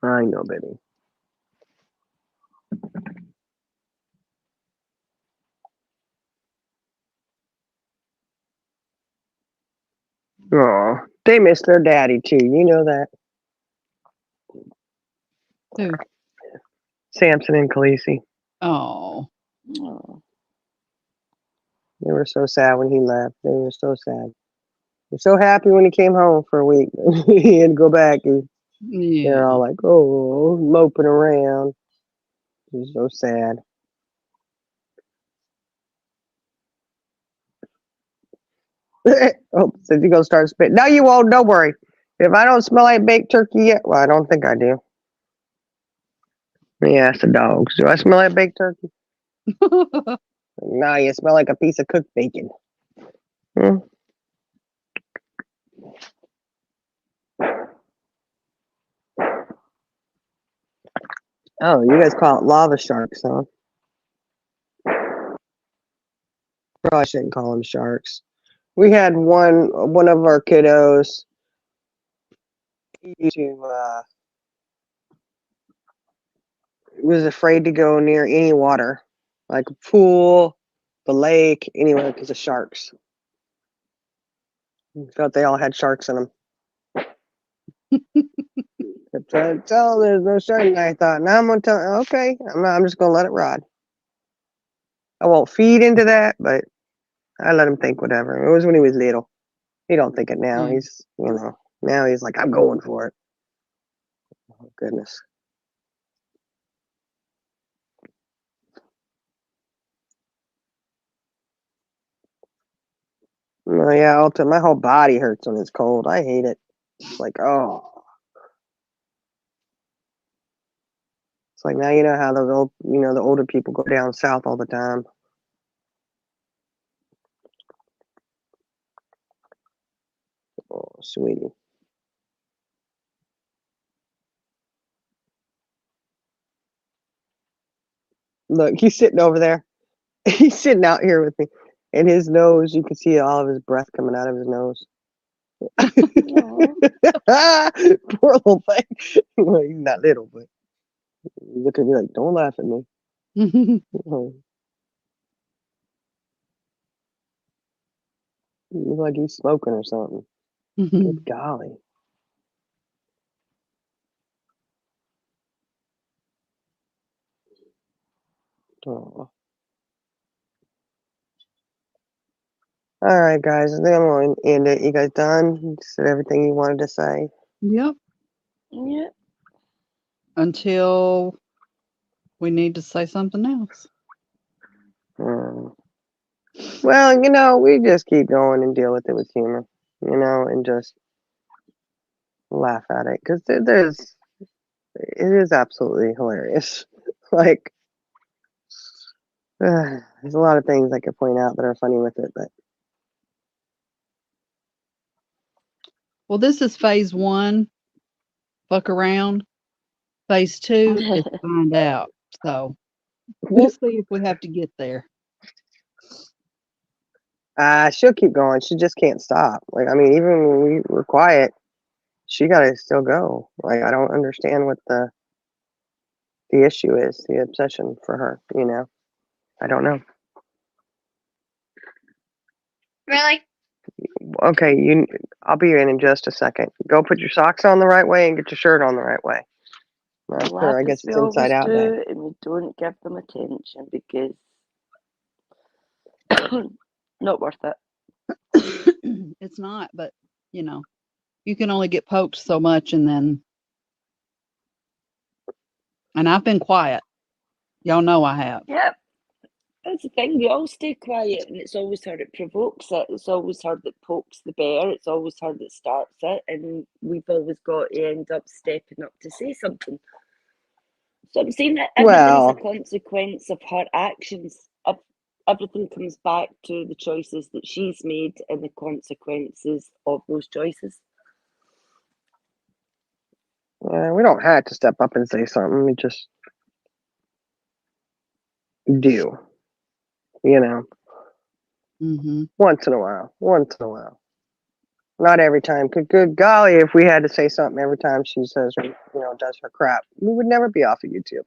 I know, baby. Oh, they miss their daddy too. You know that. Who? Samson and Khaleesi. Oh. Oh. They were so sad when he left. They were so sad. They're so happy when he came home for a week. He had to go back, and Yeah. they're all like, "Oh, moping around." He's so sad. Oh, says he gonna start spitting. No, you won't. Don't worry. If I don't smell like baked turkey yet, well, I don't think I do. Yeah, it's the dogs. Do I smell like baked turkey? No, you smell like a piece of cooked bacon. Hmm. Oh, you guys call it lava sharks, huh? Probably shouldn't call them sharks. We had one of our kiddos. He used to was afraid to go near any water, like a pool, the lake, anywhere because of sharks. He felt they all had sharks in them. Trying to tell there's no shark. And I thought, now I'm gonna tell. Okay, I'm just gonna let it ride. I won't feed into that, but I let him think whatever. It was when he was little. He don't think it now. Yeah. He's now he's like, I'm going for it. Oh goodness. Oh yeah, my whole body hurts when it's cold. I hate it. It's like, oh. It's like now you know how those the older people go down south all the time. Oh, sweetie. Look, he's sitting over there. He's sitting out here with me. And his nose, you can see all of his breath coming out of his nose. Poor little thing. Well, he's not little, but he's looking at me like, don't laugh at me. Oh, he looks like he's smoking or something. Good golly. Oh. All right, guys. I think I'm going to end it. You guys done? You said everything you wanted to say. Yep. Yeah. Until we need to say something else. Mm. Well, you know, we just keep going and deal with it with humor, you know, and just laugh at it because it is absolutely hilarious. Like, there's a lot of things I could point out that are funny with it, but Well, this is phase 1. Fuck around. Phase 2 is find out. So we'll see if we have to get there. she'll keep going. She just can't stop. Like, I mean, even when we were quiet, she got to still go. Like, I don't understand what the issue is, the obsession for her, you know? I don't know. Really? Okay, I'll be in just a second. Go put your socks on the right way and get your shirt on the right way. Well, Laugh I as guess we it's inside always out day. do, and we don't give them attention because not worth it. It's not, but you know, you can only get poked so much and I've been quiet. Y'all know I have. Yep. That's the thing, we all stay quiet, and it's always her that provokes it. It's always her that pokes the bear. It's always her that starts it, and we've always got to end up stepping up to say something. So I'm saying that everything's Well, a consequence of her actions. Everything comes back to the choices that she's made and the consequences of those choices. we don't have to step up and say something. We just do, you know, Mm-hmm. once in a while. Once in a while. Not every time. Good golly, if we had to say something every time she says, or, you know, does her crap, we would never be off of YouTube.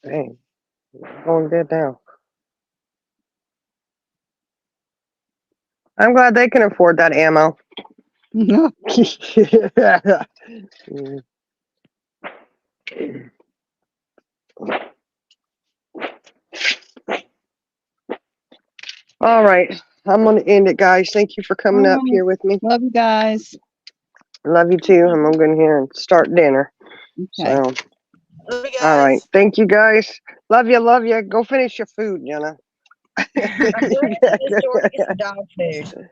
Dang, going dead now. I'm glad they can afford that ammo. All right, I'm gonna end it, guys. Thank you for coming up here with me. Love you guys. Love you too. I'm gonna go in here and start dinner. Okay. So, all right. Thank you, guys. Love you. Love you. Go finish your food, Jenna. Dog food.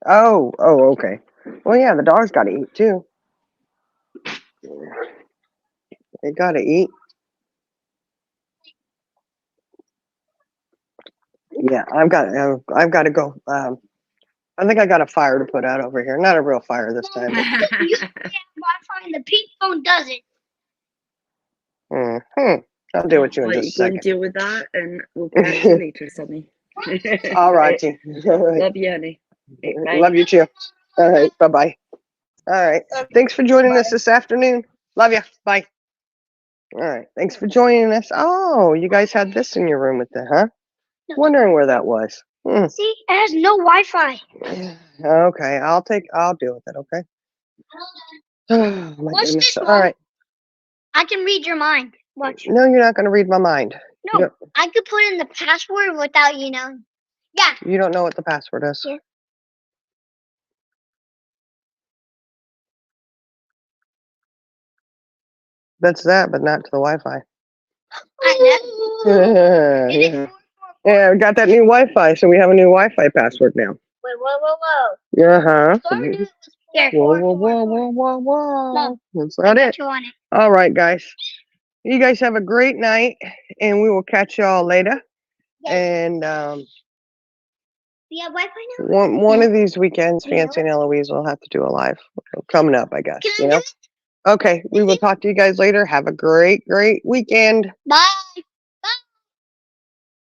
Oh, okay. Well, yeah, the dog's got to eat too. They got to eat. Yeah, I've got to go. I think I got a fire to put out over here. Not a real fire this time. You have Wi-Fi and the pink phone doesn't. I'll deal with you in Let just you a go and second. deal with that, and we'll catch you later, Sonny. All righty. All right. Love you, honey. Bye. Love you too. All right. Bye bye. All right. Thanks for joining us this afternoon. Love you. Bye. All right. Thanks for joining us. Oh, you guys had this in your room with that, huh? Wondering where that was. See, it has no Wi-Fi. Okay. I'll deal with it. Okay. Oh, my Watch goodness. this, All Mom. right. I can read your mind. Watch. No, you're not going to read my mind. No, I could put in the password without you knowing. Yeah. You don't know what the password is. Yeah. That's that, but not to the Wi-Fi. I Yeah, we got that new Wi-Fi, so we have a new Wi-Fi password now. Wait, whoa. Uh-huh. Here. Whoa. That's I not got it. you on it. All right, guys. You guys have a great night, and we will catch y'all later. Yes. And We have Wi-Fi now? one of these weekends, Fancy and Eloise will have to do a live coming up, I guess. Can I You do know? it? Okay, we will talk to you guys later. Have a great, great weekend. Bye.